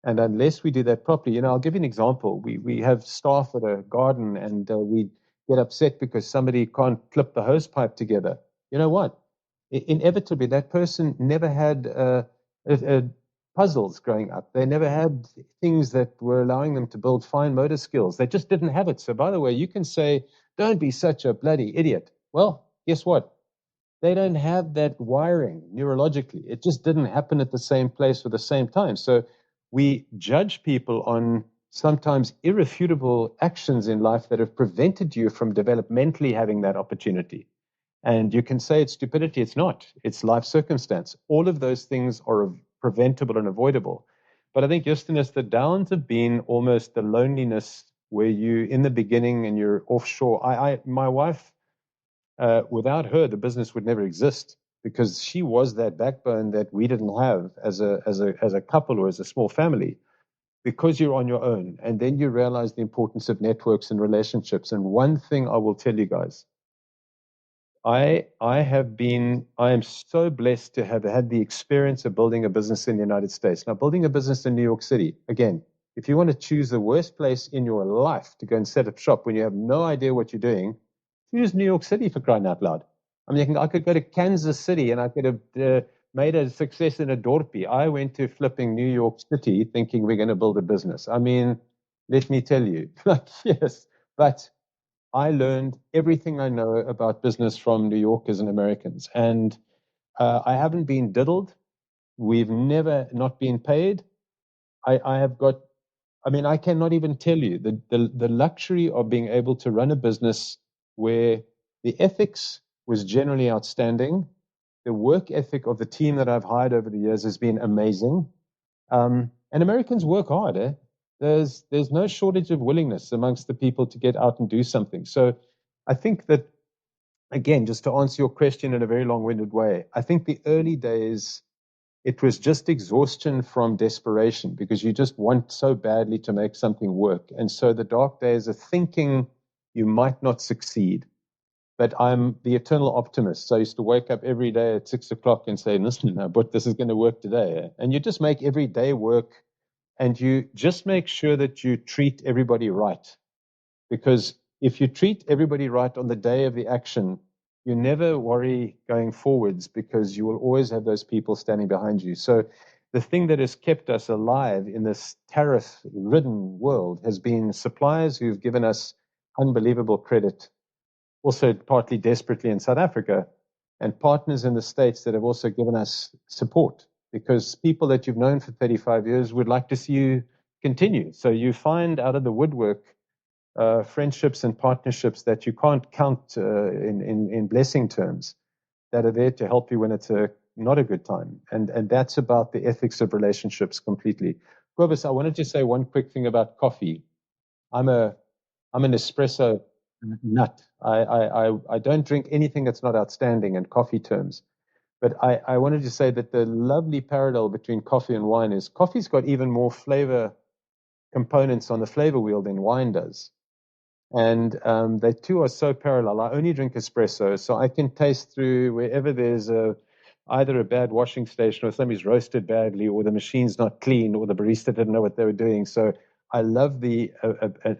And unless we do that properly, I'll give you an example. We have staff at a garden, and we get upset because somebody can't clip the hose pipe together. You know what? Inevitably, that person never had puzzles growing up. They never had things that were allowing them to build fine motor skills. They just didn't have it. So, by the way, you can say, don't be such a bloody idiot. Well, guess what? They don't have that wiring neurologically. It just didn't happen at the same place or the same time. So we judge people on sometimes irrefutable actions in life that have prevented you from developmentally having that opportunity. And you can say it's stupidity. It's not. It's life circumstance. All of those things are preventable and avoidable. But I think, Justinus, the downs have been almost the loneliness where you, in the beginning, and you're offshore. My wife, without her, the business would never exist, because she was that backbone that we didn't have as a couple or as a small family, because you're on your own. And then you realize the importance of networks and relationships. And one thing I will tell you guys, I am so blessed to have had the experience of building a business in the United States. Now, building a business in New York City, again, if you want to choose the worst place in your life to go and set up shop when you have no idea what you're doing, choose New York City, for crying out loud. I mean, I could go to Kansas City and I could have made a success in a Dorpy. I went to flipping New York City thinking we're going to build a business. I mean, let me tell you, yes, but I learned everything I know about business from New Yorkers and Americans. And I haven't been diddled. We've never not been paid. I cannot even tell you the luxury of being able to run a business where the ethics was generally outstanding. The work ethic of the team that I've hired over the years has been amazing. And Americans work hard, eh? There's no shortage of willingness amongst the people to get out and do something. So I think that, again, just to answer your question in a very long-winded way, I think the early days it was just exhaustion from desperation, because you just want so badly to make something work. And so the dark days are thinking you might not succeed. But I'm the eternal optimist. So I used to wake up every day at 6 o'clock and say, listen, but this is going to work today. And you just make every day work, and you just make sure that you treat everybody right. Because if you treat everybody right on the day of the action, you never worry going forwards, because you will always have those people standing behind you. So the thing that has kept us alive in this tariff-ridden world has been suppliers who've given us unbelievable credit, also partly desperately in South Africa, and partners in the States that have also given us support, because people that you've known for 35 years would like to see you continue. So you find out of the woodwork friendships and partnerships that you can't count in blessing terms, that are there to help you when it's not a good time. And that's about the ethics of relationships completely. Cobus, I wanted to say one quick thing about coffee. I'm an espresso nut. I don't drink anything that's not outstanding in coffee terms. But I wanted to say that the lovely parallel between coffee and wine is coffee's got even more flavor components on the flavor wheel than wine does. And they two are so parallel. I only drink espresso, so I can taste through wherever there's either a bad washing station, or somebody's roasted badly, or the machine's not clean, or the barista didn't know what they were doing. So I love the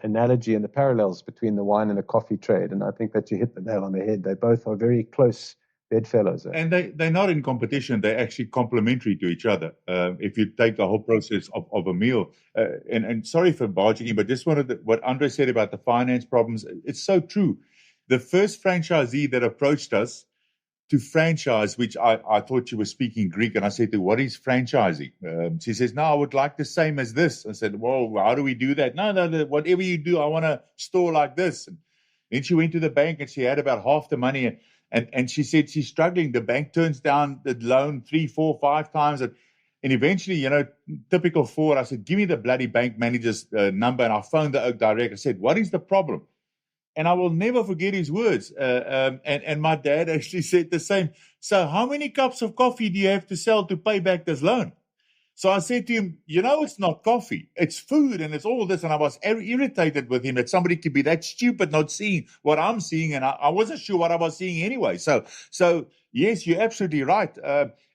analogy and the parallels between the wine and the coffee trade. And I think that you hit the nail on the head. They both are very close bedfellows. And they're not in competition. They're actually complementary to each other. If you take the whole process of a meal, and sorry for barging in, but just what Andre said about the finance problems, it's so true. The first franchisee that approached us to franchise, which I thought you were speaking Greek, and I said to her, what is franchising? She says, no, I would like the same as this. I said, well, how do we do that? No, whatever you do, I want a store like this. And then she went to the bank, and she had about half the money. And she said she's struggling. The bank turns down the loan 3, 4, 5 times. And eventually, typical Ford, I said, give me the bloody bank manager's number. And I phoned the Oak Direct. I said, what is the problem? And I will never forget his words. And my dad actually said the same. So how many cups of coffee do you have to sell to pay back this loan? So I said to him, it's not coffee. It's food, and it's all this. And I was irritated with him that somebody could be that stupid not seeing what I'm seeing. And I wasn't sure what I was seeing anyway. So yes, you're absolutely right.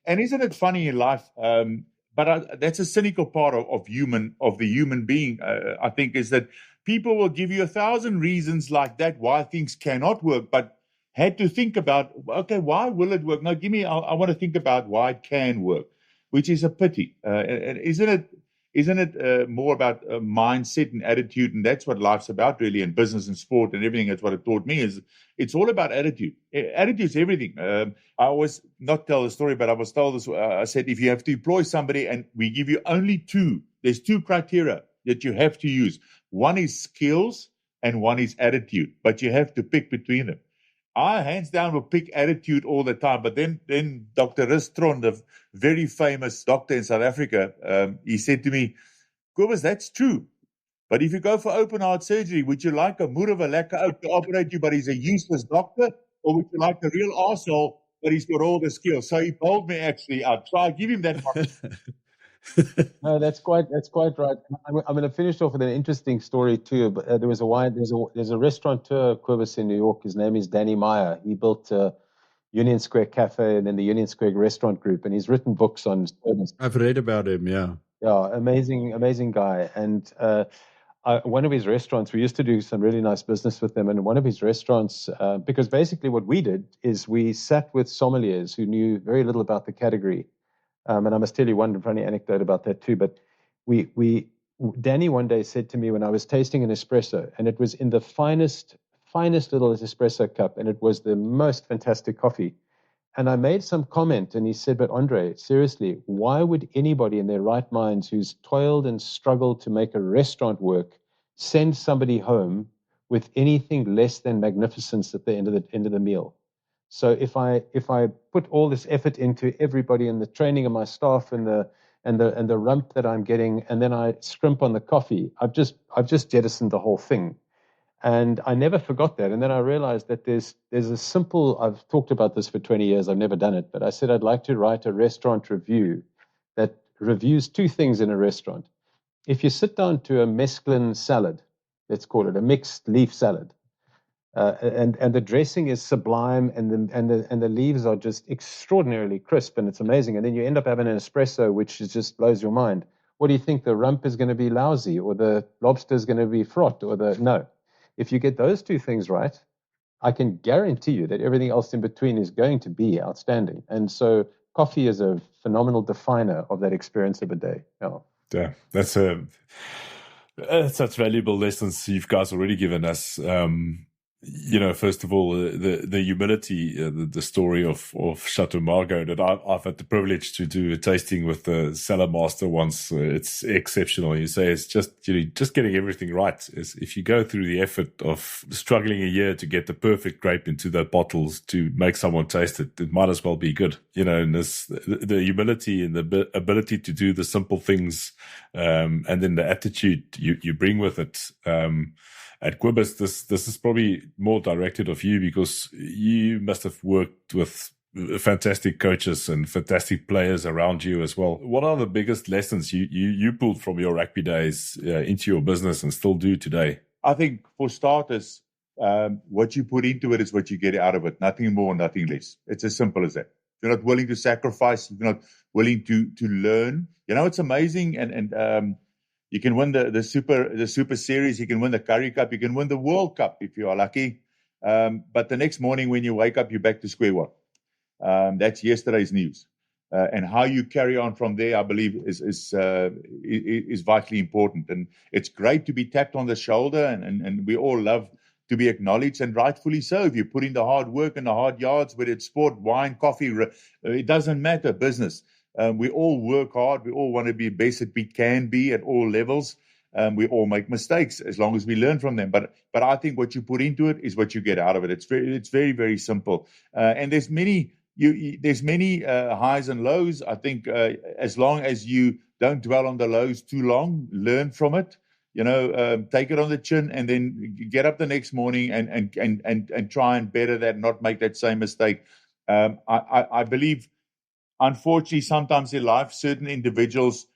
And isn't it funny in life? But that's a cynical part of the human being, I think, is that people will give you 1,000 reasons like that why things cannot work, but had to think about, okay, why will it work? No, I want to think about why it can work, which is a pity. Isn't it more about mindset and attitude? And that's what life's about, really, in business and sport and everything. That's what it taught me, is it's all about attitude. Attitude is everything. I always not tell the story, but I was told this. I said, if you have to employ somebody and we give you only 2, there's 2 criteria that you have to use. One is skills and one is attitude, but you have to pick between them. I, hands down, will pick attitude all the time. But then Dr. Ristron, the very famous doctor in South Africa, he said to me, Cobus, that's true. But if you go for open heart surgery, would you like a moer of a lekker out to operate you, but he's a useless doctor? Or would you like a real arsehole, but he's got all the skills? So he bowled me actually out. So I give him that one. No, that's quite right. I'm going to finish off with an interesting story too. But there's a restaurateur, Cobus, in New York. His name is Danny Meyer. He built Union Square Cafe and then the Union Square Restaurant Group, and he's written books on service. I've read about him. Yeah, amazing guy. And one of his restaurants, we used to do some really nice business with them. And one of his restaurants, because basically what we did is we sat with sommeliers who knew very little about the category. And I must tell you one funny anecdote about that too. But Danny one day said to me when I was tasting an espresso, and it was in the finest little espresso cup, and it was the most fantastic coffee. And I made some comment, and he said, but Andre, seriously, why would anybody in their right minds who's toiled and struggled to make a restaurant work send somebody home with anything less than magnificence at the end of the meal? So if I put all this effort into everybody and the training of my staff and the rump that I'm getting, and then I scrimp on the coffee, I've just jettisoned the whole thing. And I never forgot that. And then I realized that there's a simple, I've talked about this for 20 years, I've never done it, but I said I'd like to write a restaurant review that reviews two things in a restaurant. If you sit down to a mesclun salad, let's call it a mixed leaf salad, and the dressing is sublime, and the leaves are just extraordinarily crisp, and it's amazing. And then you end up having an espresso, which just blows your mind. What do you think? The rump is going to be lousy, or the lobster is going to be fraught, or no? If you get those two things right, I can guarantee you that everything else in between is going to be outstanding. And so coffee is a phenomenal definer of that experience of a day. Yeah, that's such valuable lessons you guys already given us. First of all, the humility, the story of Chateau Margaux that I've had the privilege to do a tasting with the cellar master once. It's exceptional. You say it's just getting everything right. If you go through the effort of struggling a year to get the perfect grape into the bottles to make someone taste it, it might as well be good. And the humility and the ability to do the simple things, and then the attitude you bring with it. At Quibus, this is probably more directed of you, because you must have worked with fantastic coaches and fantastic players around you as well. What are the biggest lessons you pulled from your rugby days into your business and still do today? I think for starters, what you put into it is what you get out of it. Nothing more, nothing less. It's as simple as that. If you're not willing to sacrifice, if you're not willing to learn, it's amazing. And you can win the Super Series, you can win the Currie Cup, you can win the World Cup if you are lucky. But the next morning when you wake up, you're back to square one. That's yesterday's news. And how you carry on from there, I believe, is vitally important. And it's great to be tapped on the shoulder, and we all love to be acknowledged, and rightfully so. If you put in the hard work and the hard yards, whether it's sport, wine, coffee, it doesn't matter, business. We all work hard. We all want to be best that we can be at all levels. We all make mistakes as long as we learn from them. But I think what you put into it is what you get out of it. It's very, very simple. And there's many highs and lows. I think as long as you don't dwell on the lows too long, learn from it. Take it on the chin, and then get up the next morning and try and better that, not make that same mistake. I believe. Unfortunately, sometimes in life, certain individuals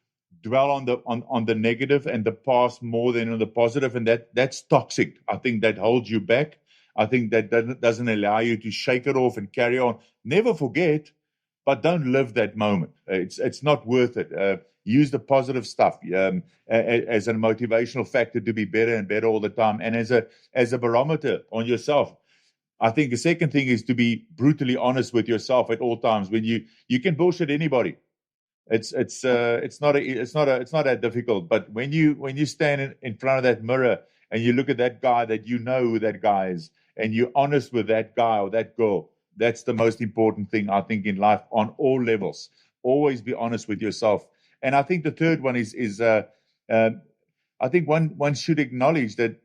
dwell on the negative and the past more than on the positive, and that's toxic. I think that holds you back. I think that doesn't allow you to shake it off and carry on. Never forget, but don't live that moment. It's not worth it. Use the positive stuff as a motivational factor to be better and better all the time, and as a barometer on yourself. I think the second thing is to be brutally honest with yourself at all times. When you can bullshit anybody, it's not that difficult. But when you stand in front of that mirror and you look at that guy that you know who that guy is, and you're honest with that guy or that girl, that's the most important thing, I think, in life on all levels. Always be honest with yourself. And I think the third one is I think one should acknowledge that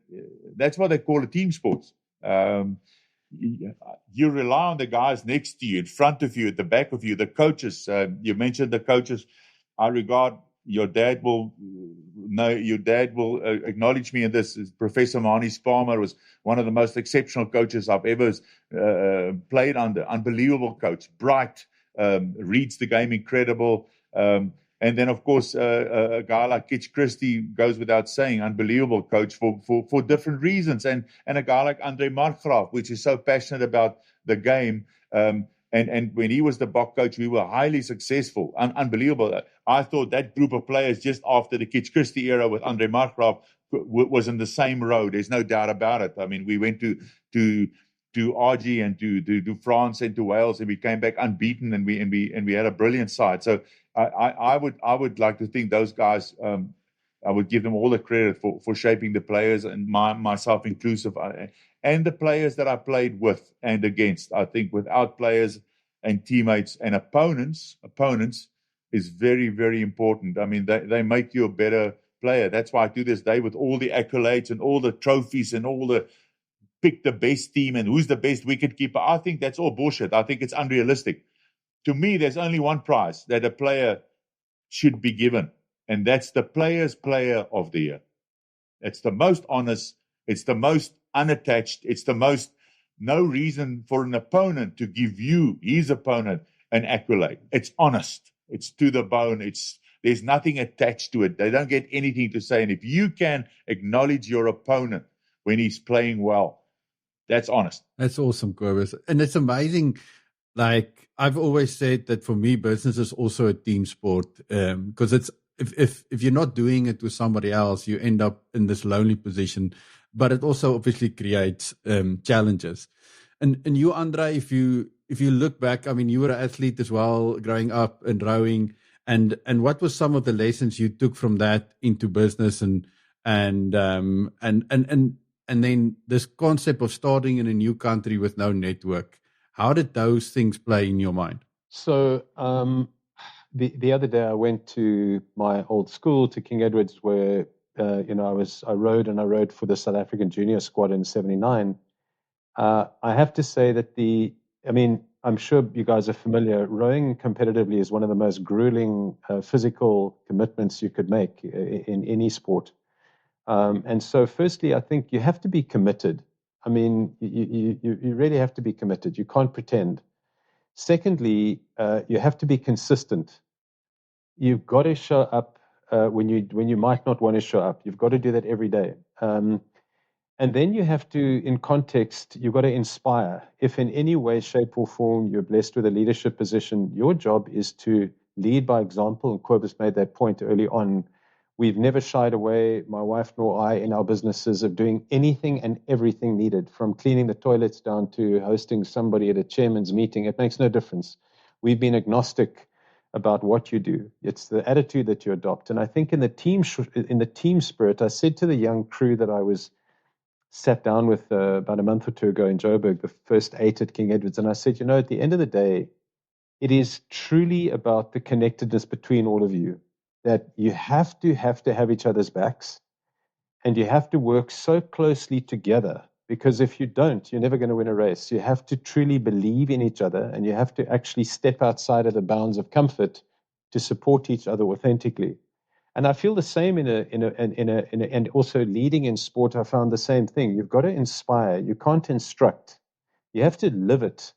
that's why they call it team sports. You rely on the guys next to you, in front of you, at the back of you, the coaches. You mentioned the coaches. I regard your dad will acknowledge me in this. Professor Mani Spalmer was one of the most exceptional coaches I've ever played under. Unbelievable coach, bright, reads the game incredible. And then, of course, a guy like Kitch Christie goes without saying, unbelievable coach for different reasons. And a guy like Andre Markgraaf, which is so passionate about the game. And when he was the Bok coach, we were highly successful. Unbelievable. I thought that group of players just after the Kitch Christie era with Andre Markgraaf was in the same road. There's no doubt about it. I mean, we went to RG and to France and to Wales, and we came back unbeaten, and we had a brilliant side. So I would like to think those guys, I would give them all the credit for shaping the players, and myself inclusive, and the players that I played with and against. I think without players and teammates and opponents is very, very important. I mean, they make you a better player. That's why I do this day with all the accolades and all the trophies and all the pick the best team and who's the best wicketkeeper. I think that's all bullshit. I think it's unrealistic. To me, there's only one prize that a player should be given, and that's the Player's Player of the Year. It's the most honest. It's the most unattached. It's the most no reason for an opponent to give you, his opponent, an accolade. It's honest. It's to the bone. There's nothing attached to it. They don't get anything to say. And if you can acknowledge your opponent when he's playing well, that's honest. That's awesome, Cobus. And it's amazing. Like I've always said that for me, business is also a team sport. Because it's if you're not doing it with somebody else, you end up in this lonely position. But it also obviously creates challenges. And you, Andre, if you look back, I mean, you were an athlete as well, growing up and rowing. And what was some of the lessons you took from that into business and then this concept of starting in a new country with no network? How did those things play in your mind? So the other day I went to my old school, to King Edward's, where I rowed for the South African junior squad in '79. I have to say that I'm sure you guys are familiar. Rowing competitively is one of the most grueling physical commitments you could make in any sport. And so, firstly, I think you have to be committed. I mean, you really have to be committed. You can't pretend. Secondly, you have to be consistent. You've got to show up when you might not want to show up. You've got to do that every day. And then you have to, in context, you've got to inspire. If in any way, shape, or form you're blessed with a leadership position, your job is to lead by example. And Cobus made that point early on. We've never shied away, my wife nor I, in our businesses, of doing anything and everything needed, from cleaning the toilets down to hosting somebody at a chairman's meeting. It makes no difference. We've been agnostic about what you do. It's the attitude that you adopt. And I think in the team spirit, I said to the young crew that I was sat down with about a month or two ago in Joburg, the first 8 at King Edward's, and I said, at the end of the day, it is truly about the connectedness between all of you, that you have to have each other's backs, and you have to work so closely together, because if you don't, you're never going to win a race. You have to truly believe in each other, and you have to actually step outside of the bounds of comfort to support each other authentically. And I feel the same and also leading in sport. I found the same thing. You've got to inspire. You can't instruct. You have to live it,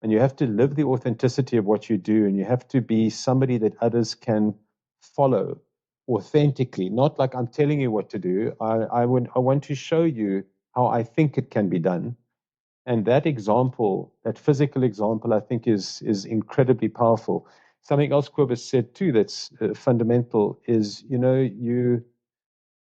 and you have to live the authenticity of what you do. And you have to be somebody that others can follow authentically, not like I'm telling you what to do. I want to show you how I think it can be done. And that example, that physical example, I think is incredibly powerful. Something else Cobus said too that's fundamental is,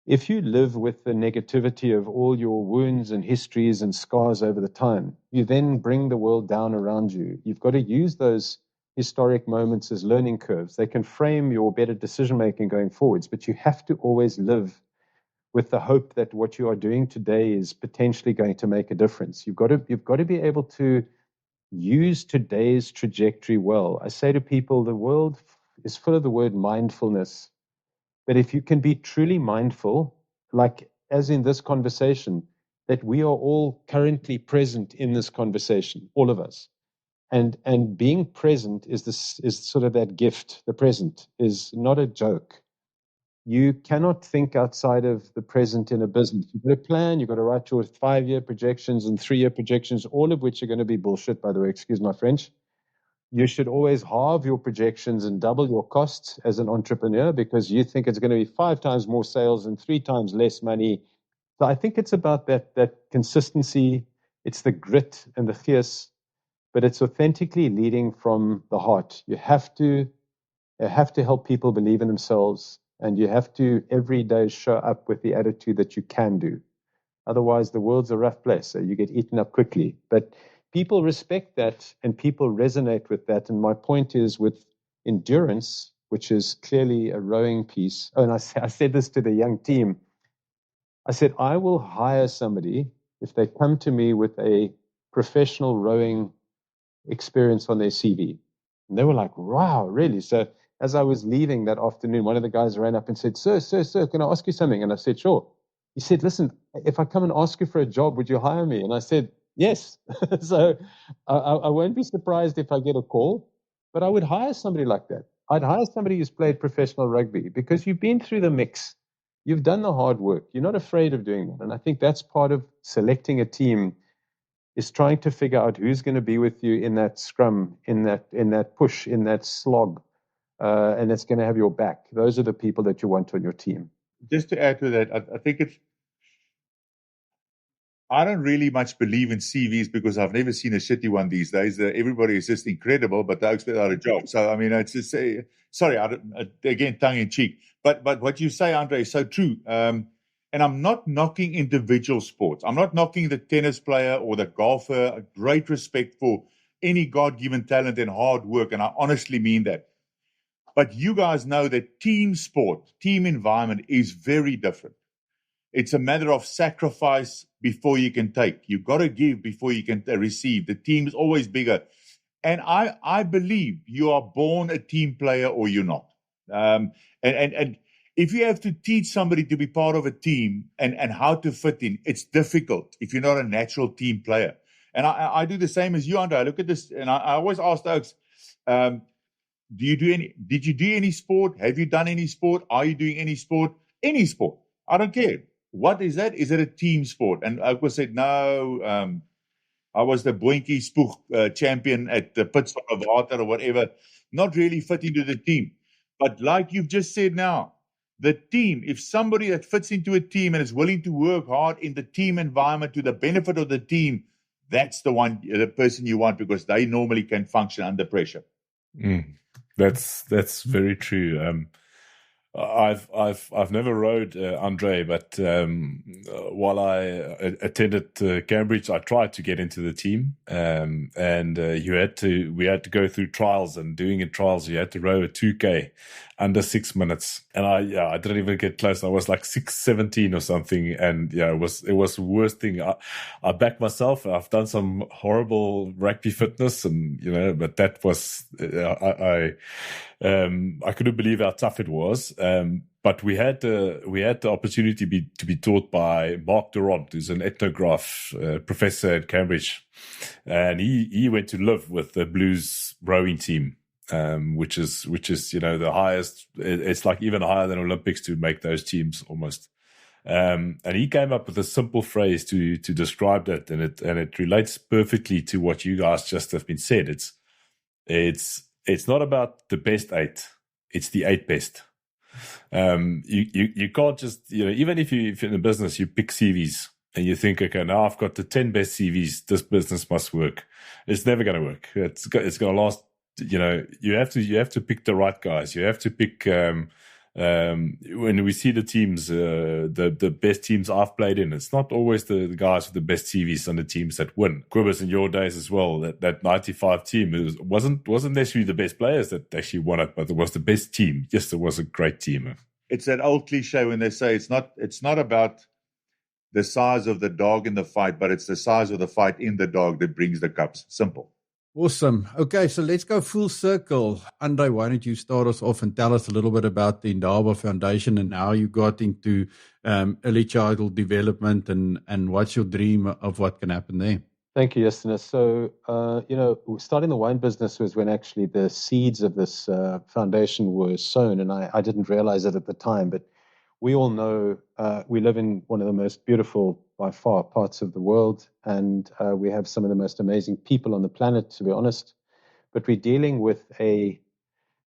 if you live with the negativity of all your wounds and histories and scars over the time, you then bring the world down around you. You've got to use those historic moments as learning curves. They can frame your better decision-making going forwards, but you have to always live with the hope that what you are doing today is potentially going to make a difference. You've got to be able to use today's trajectory well. I say to people, the world is full of the word mindfulness. But if you can be truly mindful, like as in this conversation, that we are all currently present in this conversation, all of us. And being present is sort of that gift. The present is not a joke. You cannot think outside of the present in a business. You've got a plan, you've got to write your 5-year projections and 3-year projections, all of which are going to be bullshit, by the way, excuse my French. You should always halve your projections and double your costs as an entrepreneur, because you think it's going to be 5 times more sales and 3 times less money. So I think it's about that consistency. It's the grit and the fierce, but it's authentically leading from the heart. You have to help people believe in themselves. And you have to every day show up with the attitude that you can do. Otherwise, the world's a rough place. So you get eaten up quickly. But people respect that and people resonate with that. And my point is with endurance, which is clearly a rowing piece. Oh, and I said this to the young team. I said, I will hire somebody if they come to me with a professional rowing experience on their CV. And they were like, wow, really? So as I was leaving that afternoon, one of the guys ran up and said, Sir, can I ask you something? And I said, sure. He said, listen, if I come and ask you for a job, would you hire me? And I said, yes. So I won't be surprised if I get a call, but I would hire somebody like that. I'd hire somebody who's played professional rugby, because you've been through the mix. You've done the hard work. You're not afraid of doing that. And I think that's part of selecting a team, is trying to figure out who's going to be with you in that scrum, in that push, in that slog. and it's going to have your back. Those are the people that you want on your team. Just to add to that, I think I don't really much believe in CVs because I've never seen a shitty one these days. Everybody is just incredible, but they're without a job. So, I mean, it's just, sorry, again, tongue in cheek. But what you say, Andre, is so true. And I'm not knocking individual sports. I'm not knocking the tennis player or the golfer. A great respect for any God-given talent and hard work, and I honestly mean that. But you guys know that team sport, team environment is very different. It's a matter of sacrifice before you can take. You've got to give before you can receive. The team is always bigger. And I believe you are born a team player or you're not. And if you have to teach somebody to be part of a team and how to fit in, it's difficult if you're not a natural team player. And I do the same as you, Andre. I look at this and I always ask Oaks, did you do any sport? Have you done any sport? Are you doing any sport? Any sport. I don't care. What is that? Is it a team sport? And Oaks said, no, I was the Boentjie Spoeg champion at the Pits of Water or whatever. Not really fit into the team. But like you've just said now, the team, if somebody that fits into a team and is willing to work hard in the team environment to the benefit of the team, that's the person you want because they normally can function under pressure. That's very true. I've never rowed, Andre, but while I attended Cambridge, I tried to get into the team, and we had to go through trials, and doing in trials, you had to row a 2K under 6 minutes, and I didn't even get close. I was like 6:17 or something, and it was the worst thing. I backed myself. I've done some horrible rugby fitness, and but that was I couldn't believe how tough it was. But we had the opportunity to be taught by Mark Durant, who's an ethnograph professor at Cambridge, and he went to live with the Blues rowing team, which is the highest. It's like even higher than Olympics to make those teams almost. And he came up with a simple phrase to describe that, and it relates perfectly to what you guys just have been said. It's not about the best 8; it's the 8 best. You can't just even if you're in a business, you pick CVs and you think, okay, now I've got the 10 best CVs. This business must work. It's never going to work. It's going to last. You have to pick the right guys. You have to pick. When we see the teams, the best teams I've played in, it's not always the guys with the best CVs and the teams that win. Quibus in your days as well, that 95 team wasn't necessarily the best players that actually won it, but it was the best team. Yes, it was a great team. It's that old cliche when they say it's not about the size of the dog in the fight, but it's the size of the fight in the dog that brings the cups. Simple. Awesome. Okay, so let's go full circle. Andre, why don't you start us off and tell us a little bit about the Indaba Foundation and how you got into early childhood development and what's your dream of what can happen there? Thank you, Justinus. So, starting the wine business was when actually the seeds of this foundation were sown, and I didn't realize it at the time, but we all know we live in one of the most beautiful, by far, parts of the world, and we have some of the most amazing people on the planet, to be honest. But we're dealing with a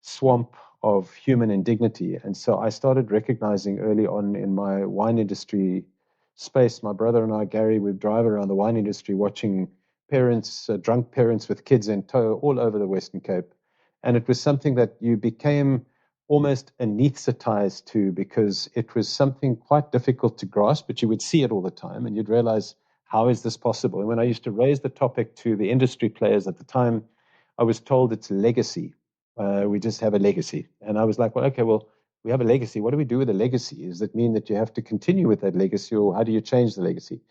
swamp of human indignity. And so I started recognizing early on in my wine industry space, my brother and I, Gary, would drive around the wine industry watching parents, drunk parents with kids in tow all over the Western Cape. And it was something that you became almost anesthetized to because it was something quite difficult to grasp, but you would see it all the time and you'd realize, how is this possible? And when I used to raise the topic to the industry players at the time, I was told it's legacy. We just have a legacy. And I was like, we have a legacy. What do we do with a legacy? Does it mean that you have to continue with that legacy, or how do you change the legacy?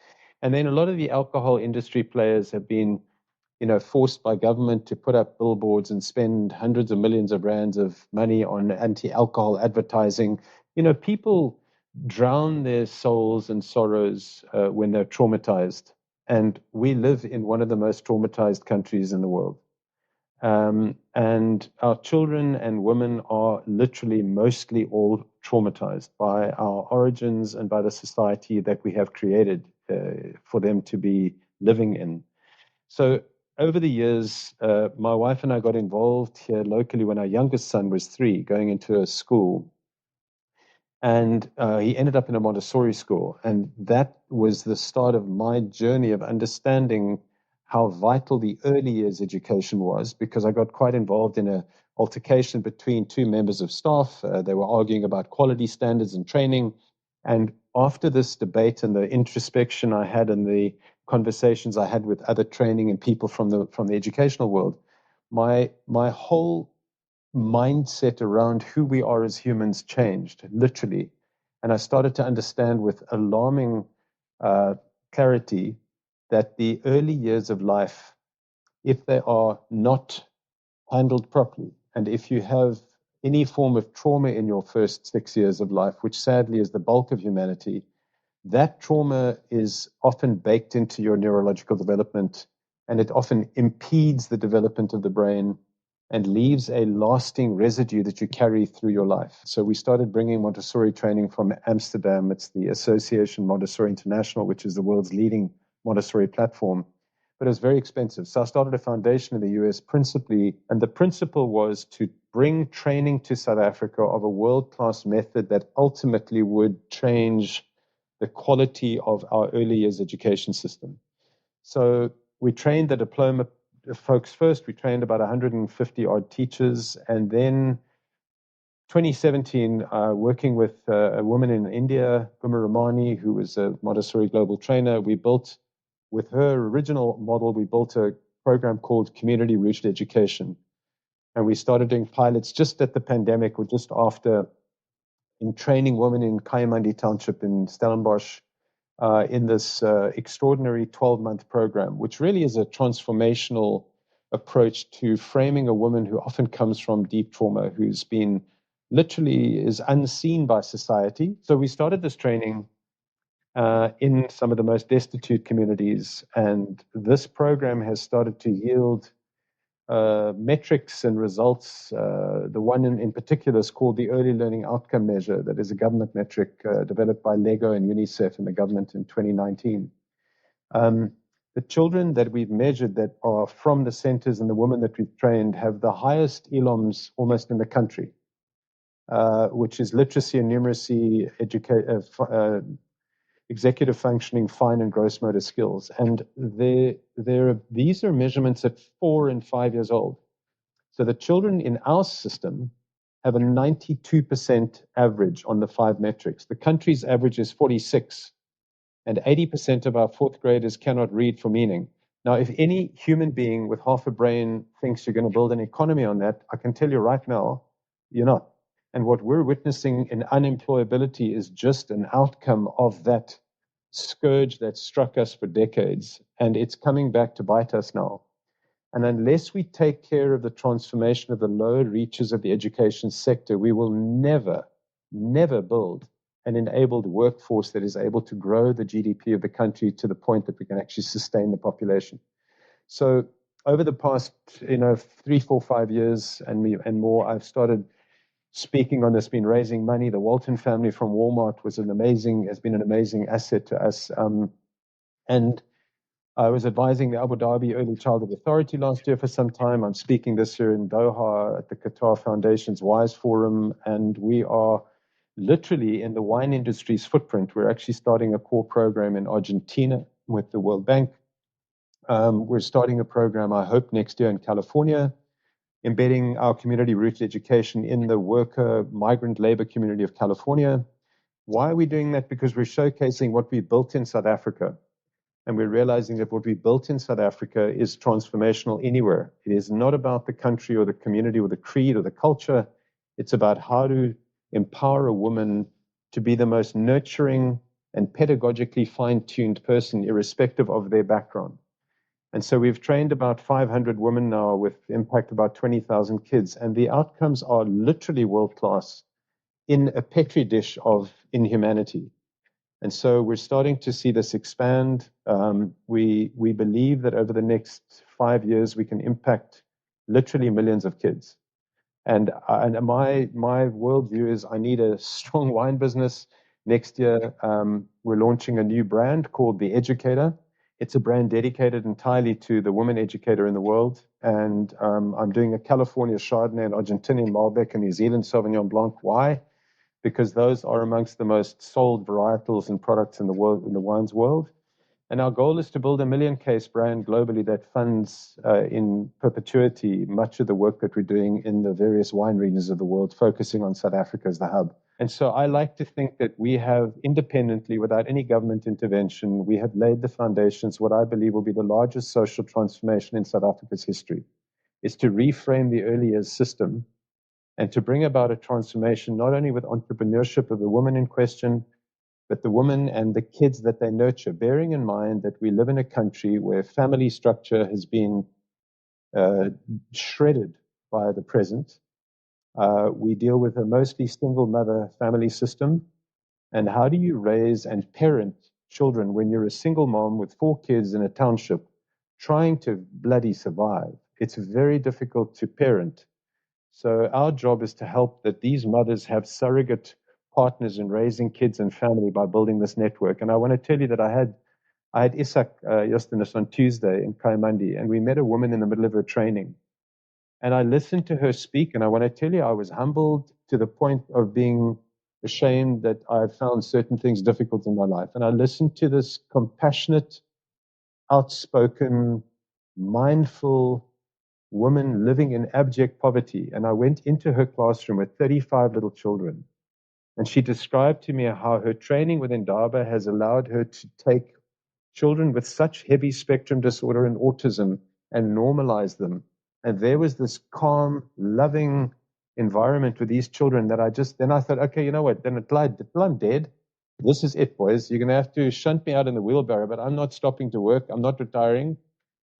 And then a lot of the alcohol industry players have been forced by government to put up billboards and spend hundreds of millions of rands of money on anti-alcohol advertising. People drown their souls and sorrows when they're traumatized. And we live in one of the most traumatized countries in the world. And our children and women are literally mostly all traumatized by our origins and by the society that we have created for them to be living in. So over the years, my wife and I got involved here locally when our youngest son was 3, going into a school. And he ended up in a Montessori school. And that was the start of my journey of understanding how vital the early years education was, because I got quite involved in an altercation between 2 members of staff. They were arguing about quality standards and training. And after this debate and the introspection I had and the conversations I had with other training and people from the educational world, my whole mindset around who we are as humans changed, literally. And I started to understand with alarming clarity that the early years of life, if they are not handled properly, and if you have any form of trauma in your first 6 years of life, which sadly is the bulk of humanity, that trauma is often baked into your neurological development, and it often impedes the development of the brain and leaves a lasting residue that you carry through your life. So we started bringing Montessori training from Amsterdam. It's the Association Montessori International, which is the world's leading Montessori platform. But it was very expensive. So I started a foundation in the US principally, and the principle was to bring training to South Africa of a world-class method that ultimately would change the quality of our early years education system. So we trained the diploma folks first. We trained about 150 odd teachers, and then 2017, working with a woman in India, Uma Ramani, who was a Montessori global trainer, we built, with her original model, we built a program called Community Rooted Education. And we started doing pilots just at the pandemic, or just after, in training women in Kayamandi Township in Stellenbosch, in this extraordinary 12-month program, which really is a transformational approach to framing a woman who often comes from deep trauma, who's been literally is unseen by society. So we started this training in some of the most destitute communities, and this program has started to yield metrics and results. The one in particular is called the Early Learning Outcome Measure, that is a government metric developed by LEGO and UNICEF and the government in 2019. The children that we've measured that are from the centers and the women that we've trained have the highest ELOMs almost in the country, which is literacy and numeracy, executive functioning, fine and gross motor skills. And these are measurements at 4 and 5 years old. So the children in our system have a 92% average on the 5 metrics. The country's average is 46, and 80% of our 4th graders cannot read for meaning. Now, if any human being with half a brain thinks you're going to build an economy on that, I can tell you right now, you're not. And what we're witnessing in unemployability is just an outcome of that scourge that struck us for decades, and it's coming back to bite us now. And unless we take care of the transformation of the lower reaches of the education sector, we will never, never build an enabled workforce that is able to grow the GDP of the country to the point that we can actually sustain the population. So over the past 3, 4, 5 years and more, I've started speaking on this, been raising money. The Walton family from Walmart has been an amazing asset to us. And I was advising the Abu Dhabi Early Childhood Authority last year for some time. I'm speaking this year in Doha at the Qatar Foundation's WISE Forum, and we are literally in the wine industry's footprint. We're actually starting a core program in Argentina with the World Bank. We're starting a program, I hope, next year in California, embedding our community-rooted education in the worker, migrant labor community of California. Why are we doing that? Because we're showcasing what we built in South Africa. And we're realizing that what we built in South Africa is transformational anywhere. It is not about the country or the community or the creed or the culture. It's about how to empower a woman to be the most nurturing and pedagogically fine-tuned person, irrespective of their background. And so we've trained about 500 women now with impact about 20,000 kids. And the outcomes are literally world-class in a petri dish of inhumanity. And so we're starting to see this expand. We believe that over the next 5 years, we can impact literally millions of kids. And my worldview is I need a strong wine business. Next year, we're launching a new brand called The Educator. It's a brand dedicated entirely to the woman educator in the world. And I'm doing a California Chardonnay, an Argentinian Malbec, and New Zealand Sauvignon Blanc. Why? Because those are amongst the most sold varietals and products in the world, in the wines world. And our goal is to build a 1 million case brand globally that funds in perpetuity much of the work that we're doing in the various wine regions of the world, focusing on South Africa as the hub. And so I like to think that we have independently, without any government intervention, we have laid the foundations, what I believe will be the largest social transformation in South Africa's history, is to reframe the early years system and to bring about a transformation, not only with entrepreneurship of the woman in question, but the women and the kids that they nurture, bearing in mind that we live in a country where family structure has been shredded by the present. We deal with a mostly single mother family system. And how do you raise and parent children when you're a single mom with 4 kids in a township trying to bloody survive? It's very difficult to parent. So our job is to help that these mothers have surrogate partners in raising kids and family by building this network. And I want to tell you that I had Isak Justinus on Tuesday in Kaimandi, and we met a woman in the middle of her training. And I listened to her speak, and I want to tell you, I was humbled to the point of being ashamed that I found certain things difficult in my life. And I listened to this compassionate, outspoken, mindful woman living in abject poverty. And I went into her classroom with 35 little children. And she described to me how her training with Indaba has allowed her to take children with such heavy spectrum disorder and autism and normalize them. And there was this calm, loving environment with these children that then I thought, okay, you know what? Then until I'm dead, this is it, boys. You're going to have to shunt me out in the wheelbarrow, but I'm not stopping to work. I'm not retiring.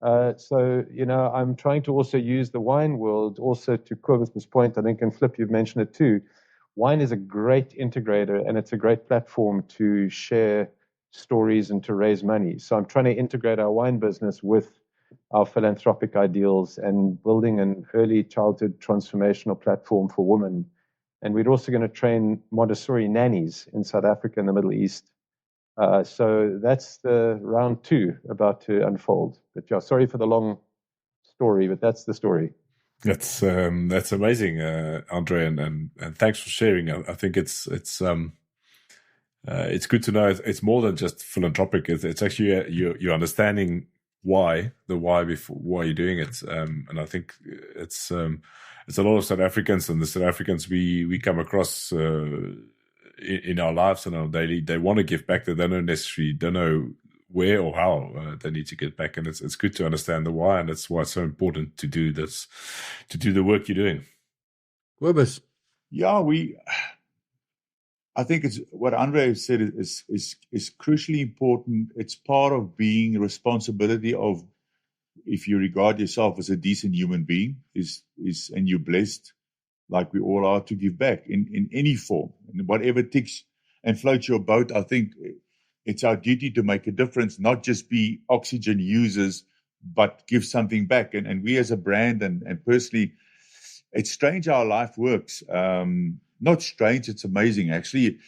So, I'm trying to also use the wine world also to Clovis's point, I think, and Flip, you've mentioned it too. Wine is a great integrator, and it's a great platform to share stories and to raise money. So I'm trying to integrate our wine business with our philanthropic ideals and building an early childhood transformational platform for women. And we're also going to train Montessori nannies in South Africa and the Middle East. So that's the round 2 about to unfold. But yeah, sorry for the long story, but that's the story. That's amazing, Andre, and thanks for sharing. I think it's good to know it's more than just philanthropic. It's actually you're understanding why before why you're doing it. And I think it's a lot of South Africans, and the South Africans we come across in our lives and our daily, they want to give back. They don't know where or how they need to get back, and it's good to understand the why, and that's why it's so important to do this, to do the work you're doing. Cobus. Yeah, I think it's what Andre said is crucially important. It's part of being a responsibility of, if you regard yourself as a decent human being, and you're blessed, like we all are, to give back in any form, and whatever ticks and floats your boat. I think it's our duty to make a difference, not just be oxygen users, but give something back. And we as a brand and personally, it's strange how life works. Not strange, it's amazing, actually.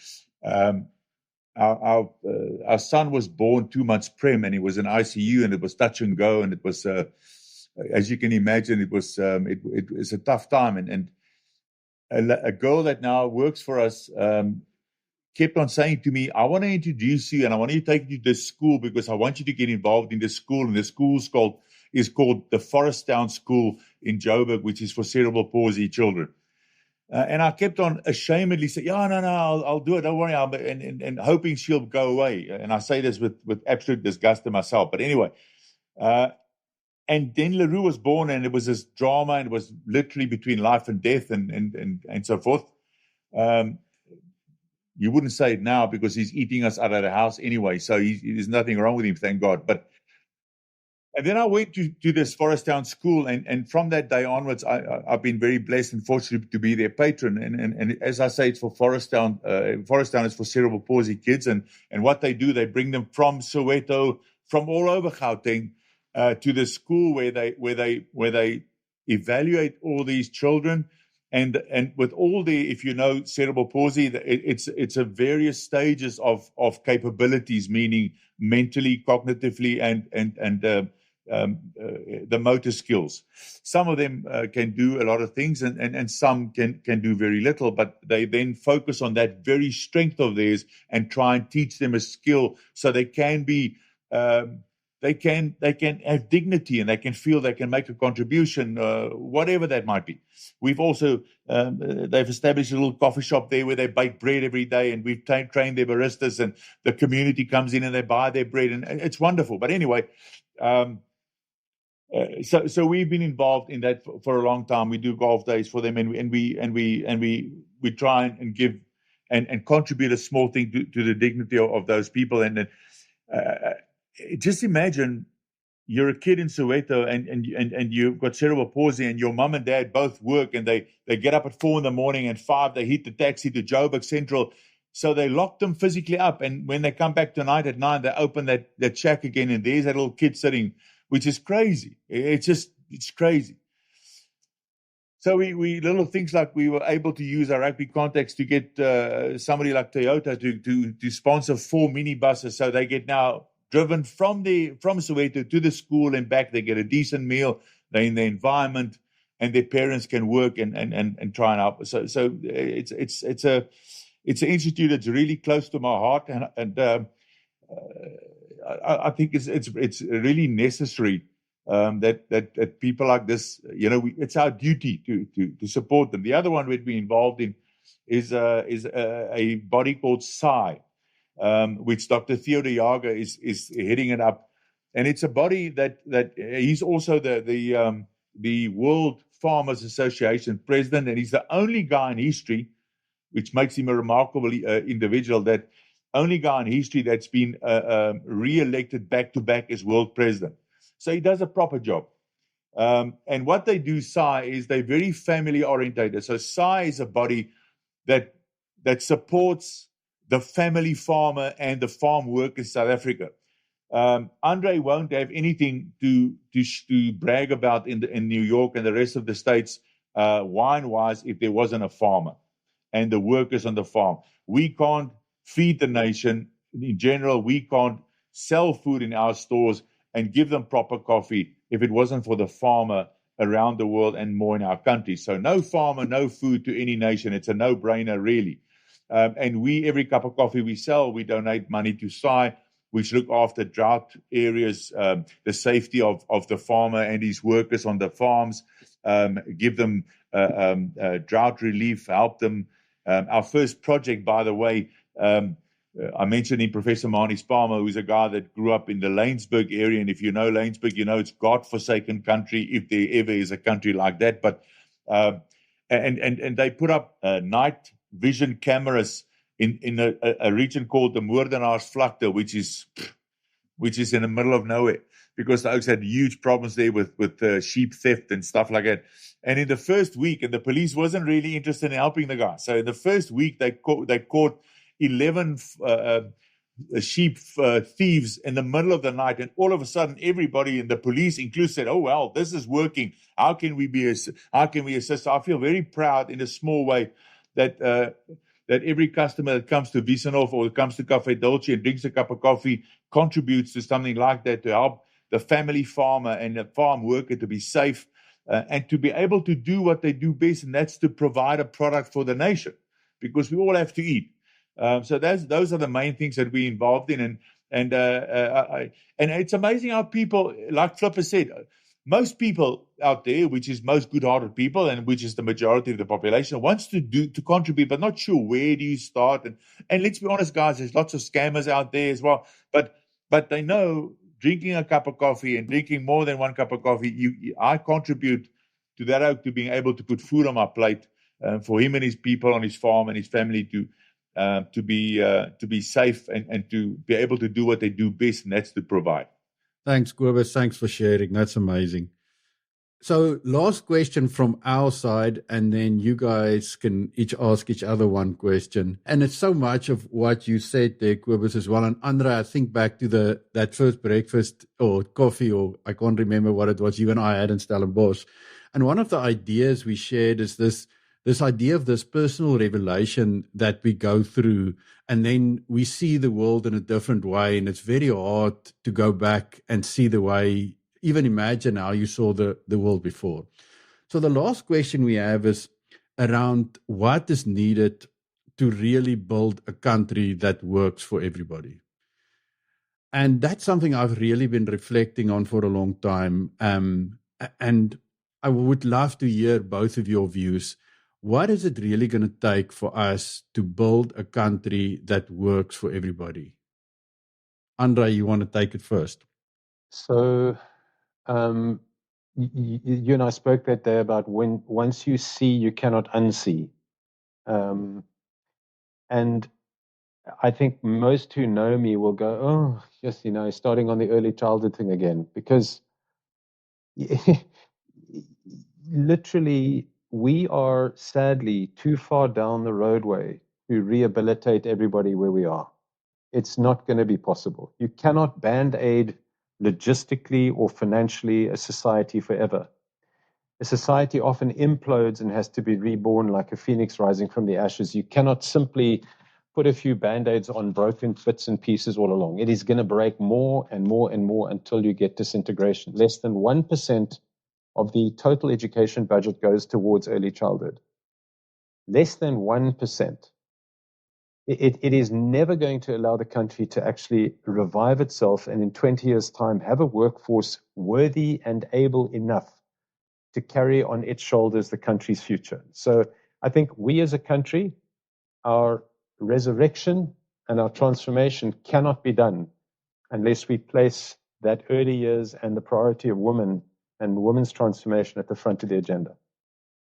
Our son was born 2 months prem, and he was in ICU, and it was touch and go, and it was, as you can imagine, it was a tough time. And a girl that now works for us kept on saying to me, I want to introduce you, and I want to take you to this school because I want you to get involved in this school. And the school is called the Foresttown School in Joburg, which is for cerebral palsy children. And I kept on ashamedly saying, no, I'll do it. Don't worry. And hoping she'll go away. And I say this with absolute disgust to myself. But anyway, and then LaRue was born, and it was this drama, and it was literally between life and death and so forth. You wouldn't say it now because he's eating us out of the house anyway. So there's nothing wrong with him, thank God. And then I went to this Foresttown School, and from that day onwards, I've been very blessed and fortunate to be their patron. And as I say, it's for Foresttown. Foresttown is for cerebral palsy kids, and what they do, they bring them from Soweto, from all over Gauteng, to the school where they evaluate all these children, And with all the, if you know cerebral palsy, it's a various stages of capabilities, meaning mentally, cognitively, and the motor skills. Some of them can do a lot of things, and some can do very little. But they then focus on that very strength of theirs and try and teach them a skill so they can be. They can have dignity, and they can feel they can make a contribution, whatever that might be. We've also they've established a little coffee shop there where they bake bread every day, and we've trained their baristas, and the community comes in and they buy their bread, and it's wonderful. But anyway, so we've been involved in that for a long time. We do golf days for them, and we try and give and contribute a small thing to the dignity of those people. And just imagine you're a kid in Soweto and you've got cerebral palsy, and your mum and dad both work, and they get up at 4 a.m, and 5 they hit the taxi to Joburg Central. So they lock them physically up, and when they come back tonight at 9, they open that shack again, and there's that little kid sitting, which is crazy. It's crazy. So we little things like we were able to use our rugby contacts to get somebody like Toyota to sponsor 4 minibuses, so they get now driven from Soweto to the school and back. They get a decent meal, they're in the environment, and their parents can work and try and help. So it's an institute that's really close to my heart, and I think it's really necessary that people like this, it's our duty to support them. The other one we'd be involved in is a body called SAI, which Dr. Theo de Jager is heading it up, and it's a body that he's also the World Farmers Association president, and he's the only guy in history, which makes him a remarkable individual, that only guy in history that's been re-elected back-to-back as world president. So he does a proper job. And what they do, SAI, is they're very family-orientated. So SAI is a body that supports the family farmer and the farm worker in South Africa. Andre won't have anything to brag about in New York and the rest of the states, wine-wise, if there wasn't a farmer and the workers on the farm. We can't feed the nation. In general, we can't sell food in our stores and give them proper coffee if it wasn't for the farmer around the world and more in our country. So no farmer, no food to any nation. It's a no-brainer, really. And every cup of coffee we sell, we donate money to SAI, which look after drought areas, the safety of the farmer and his workers on the farms, give them drought relief, help them. Our first project, by the way, I mentioned in Professor Mani Spalmer, who's a guy that grew up in the Laingsburg area. And if you know Laingsburg, you know it's godforsaken country, if there ever is a country like that. But and they put up night vision cameras in a region called the Moordenaarsvlakte, which is in the middle of nowhere, because the Oaks had huge problems there with sheep theft and stuff like that. And in the first week, and the police wasn't really interested in helping the guy. So in the first week, they caught 11 sheep thieves in the middle of the night, and all of a sudden, everybody, and the police included, said, "Oh well, this is working. How can we assist?" So I feel very proud, in a small way, that every customer that comes to Wiesenhof or comes to Cafe Dolce and drinks a cup of coffee contributes to something like that to help the family farmer and the farm worker to be safe and to be able to do what they do best, and that's to provide a product for the nation, because we all have to eat. So those are the main things that we're involved in, and it's amazing how people, like Flipper said, most people out there, which is most good-hearted people, and which is the majority of the population, wants to contribute, but not sure where do you start. And let's be honest, guys, there's lots of scammers out there as well. But they know drinking a cup of coffee and drinking more than one cup of coffee, I contribute to that oak, to being able to put food on my plate for him and his people on his farm and his family to be safe and to be able to do what they do best, and that's to provide. Thanks, Kobus. Thanks for sharing. That's amazing. So last question from our side, and then you guys can each ask each other one question. And it's so much of what you said there, Kobus, as well. And Andre, I think back to that first breakfast or coffee, or I can't remember what it was, you and I had in Stellenbosch. And one of the ideas we shared is this this idea of this personal revelation that we go through, and then we see the world in a different way, and it's very hard to go back and see the way, even imagine how you saw the world before. So the last question we have is around what is needed to really build a country that works for everybody. And that's something I've really been reflecting on for a long time. And I would love to hear both of your views. What is it really going to take for us to build a country that works for everybody? Andre, you want to take it first? So you and I spoke that day about once you see, you cannot unsee. And I think most who know me will go, oh, yes, starting on the early childhood thing again, because literally we are sadly too far down the roadway to rehabilitate everybody where we are. It's not going to be possible. You cannot band-aid logistically or financially a society forever. A society often implodes and has to be reborn like a phoenix rising from the ashes. You cannot simply put a few band-aids on broken bits and pieces all along. It is going to break more and more and more until you get disintegration. Less than 1% of the total education budget goes towards early childhood. Less than 1%. It is never going to allow the country to actually revive itself and in 20 years' time have a workforce worthy and able enough to carry on its shoulders the country's future. So I think we as a country, our resurrection and our transformation cannot be done unless we place that early years and the priority of women and women's transformation at the front of the agenda.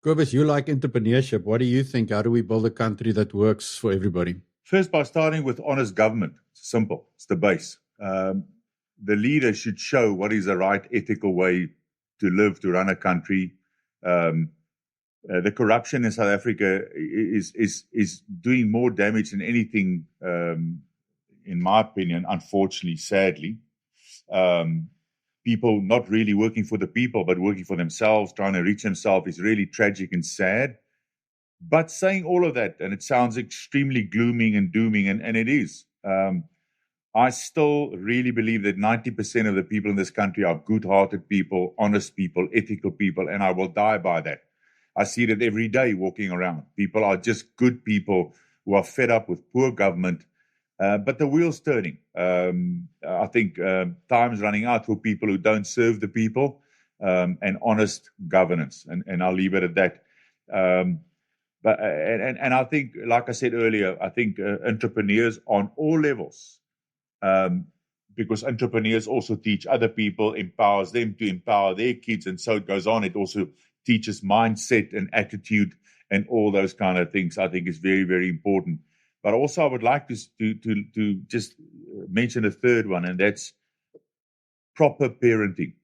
Kobus, you like entrepreneurship. What do you think? How do we build a country that works for everybody? First, by starting with honest government. It's simple. It's the base. The leader should show what is the right ethical way to live, to run a country. The corruption in South Africa is doing more damage than anything, in my opinion, unfortunately, sadly. People not really working for the people, but working for themselves, trying to reach themselves is really tragic and sad. But saying all of that, and it sounds extremely glooming and dooming, and it is. I still really believe that 90% of the people in this country are good-hearted people, honest people, ethical people, and I will die by that. I see that every day walking around. People are just good people who are fed up with poor government, but the wheel's turning. I think time's running out for people who don't serve the people, and honest governance, and I'll leave it at that. But I think, like I said earlier, I think entrepreneurs on all levels, because entrepreneurs also teach other people, empowers them to empower their kids, and so it goes on. It also teaches mindset and attitude and all those kind of things. I think is very, very important. But also I would like to just mention a third one, and that's proper parenting.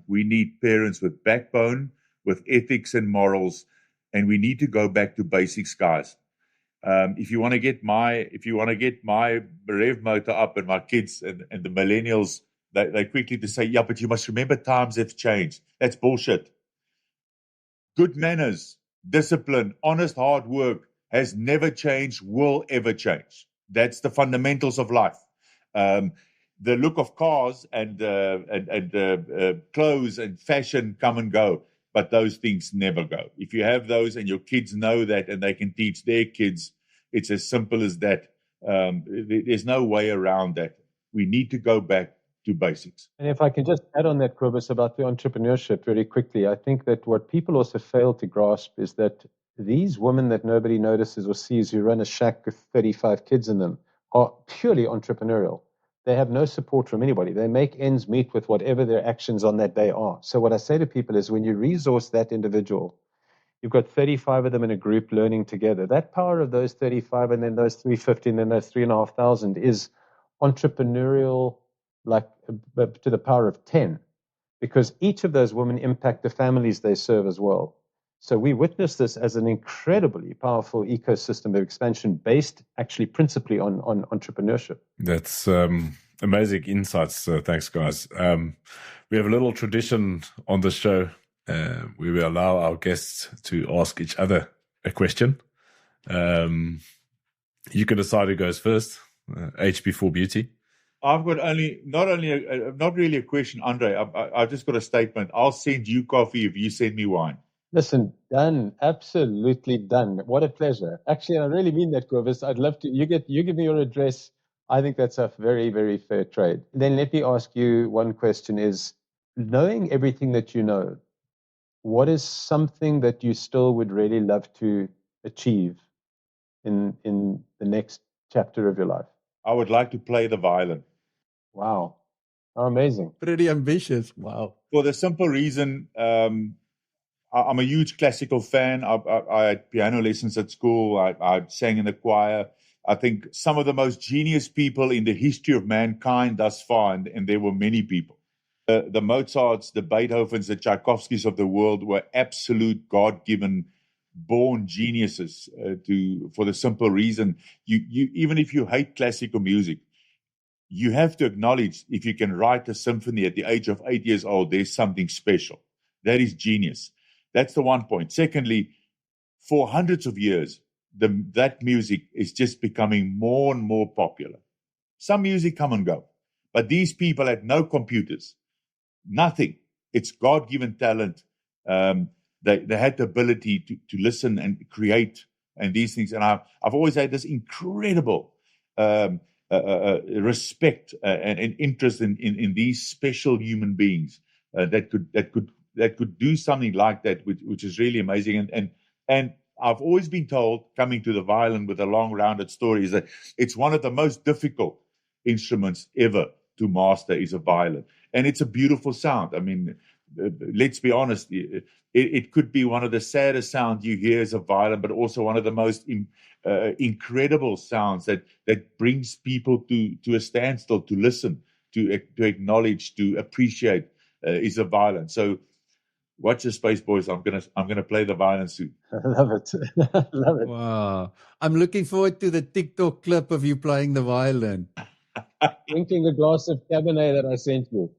We need parents with backbone, with ethics and morals, and we need to go back to basics, guys. If you want to get my Rev motor up, and my kids and the millennials, they quickly to say, yeah, but you must remember times have changed. That's bullshit. Good manners, discipline, honest hard work has never changed, will ever change. That's the fundamentals of life. The look of cars and clothes and fashion come and go, but those things never go. If you have those and your kids know that and they can teach their kids, it's as simple as that. There's no way around that. We need to go back to basics. And if I can just add on that, Kobus, about the entrepreneurship very quickly, I think that what people also fail to grasp is that these women that nobody notices or sees who run a shack with 35 kids in them are purely entrepreneurial. They have no support from anybody. They make ends meet with whatever their actions on that day are. So what I say to people is when you resource that individual, you've got 35 of them in a group learning together. That power of those 35 and then those 350 and then those 3,500 is entrepreneurial, like to the power of 10, because each of those women impact the families they serve as well. So we witness this as an incredibly powerful ecosystem of expansion based actually principally on entrepreneurship. That's amazing insights. Thanks, guys. We have a little tradition on the show we will allow our guests to ask each other a question. You can decide who goes first. HB4 Beauty. I've got not really a question, Andre. I've just got a statement. I'll send you coffee if you send me wine. Listen, done. Absolutely done. What a pleasure. Actually, I really mean that, Cobus. I'd love to. You give me your address. I think that's a very, very fair trade. Then let me ask you one question: is knowing everything that you know, what is something that you still would really love to achieve in the next chapter of your life? I would like to play the violin. Wow. How amazing. Pretty ambitious. Wow. For the simple reason, I'm a huge classical fan. I had piano lessons at school. I sang in the choir. I think some of the most genius people in the history of mankind thus far, and there were many people. The Mozarts, the Beethovens, the Tchaikovskys of the world were absolute God-given born geniuses for the simple reason you even if you hate classical music, you have to acknowledge if you can write a symphony at the age of 8 years old, there's something special. That is genius. That's the one point. Secondly, for hundreds of years, that music is just becoming more and more popular. Some music come and go, but these people had no computers, nothing. It's God-given talent. They had the ability to listen and create and these things. And I've always had this incredible respect and interest in these special human beings that could do something like that, which is really amazing. And I've always been told, coming to the violin with a long rounded story, is that it's one of the most difficult instruments ever to master is a violin. And it's a beautiful sound. I mean, let's be honest, it could be one of the saddest sounds you hear as a violin, but also one of the most incredible sounds that brings people to a standstill, to listen, to acknowledge, to appreciate is a violin. So watch your space, boys. I'm gonna play the violin soon. I love it. Love it. Wow. I'm looking forward to the TikTok clip of you playing the violin. Drinking a glass of Cabernet that I sent you.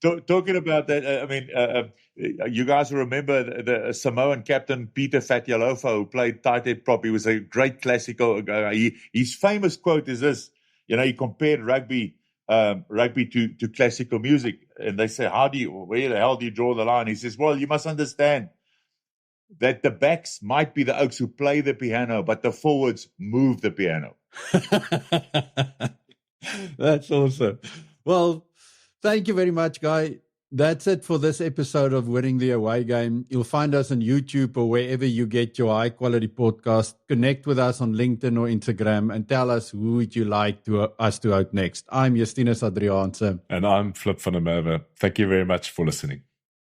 Talking about that, you guys remember the Samoan captain Peter Fatialofa, who played tight head prop. He was a great classical guy. His famous quote is this: he compared rugby to classical music, and they say, where the hell do you draw the line? He says, well, you must understand that the backs might be the oaks who play the piano, but the forwards move the piano. That's awesome. Well, thank you very much, Guy. That's it for this episode of Winning the Away Game. You'll find us on YouTube or wherever you get your high-quality podcast. Connect with us on LinkedIn or Instagram and tell us who would you like us to out next. I'm Justinas Adriaanse. And I'm Flip van der Merwe. Thank you very much for listening.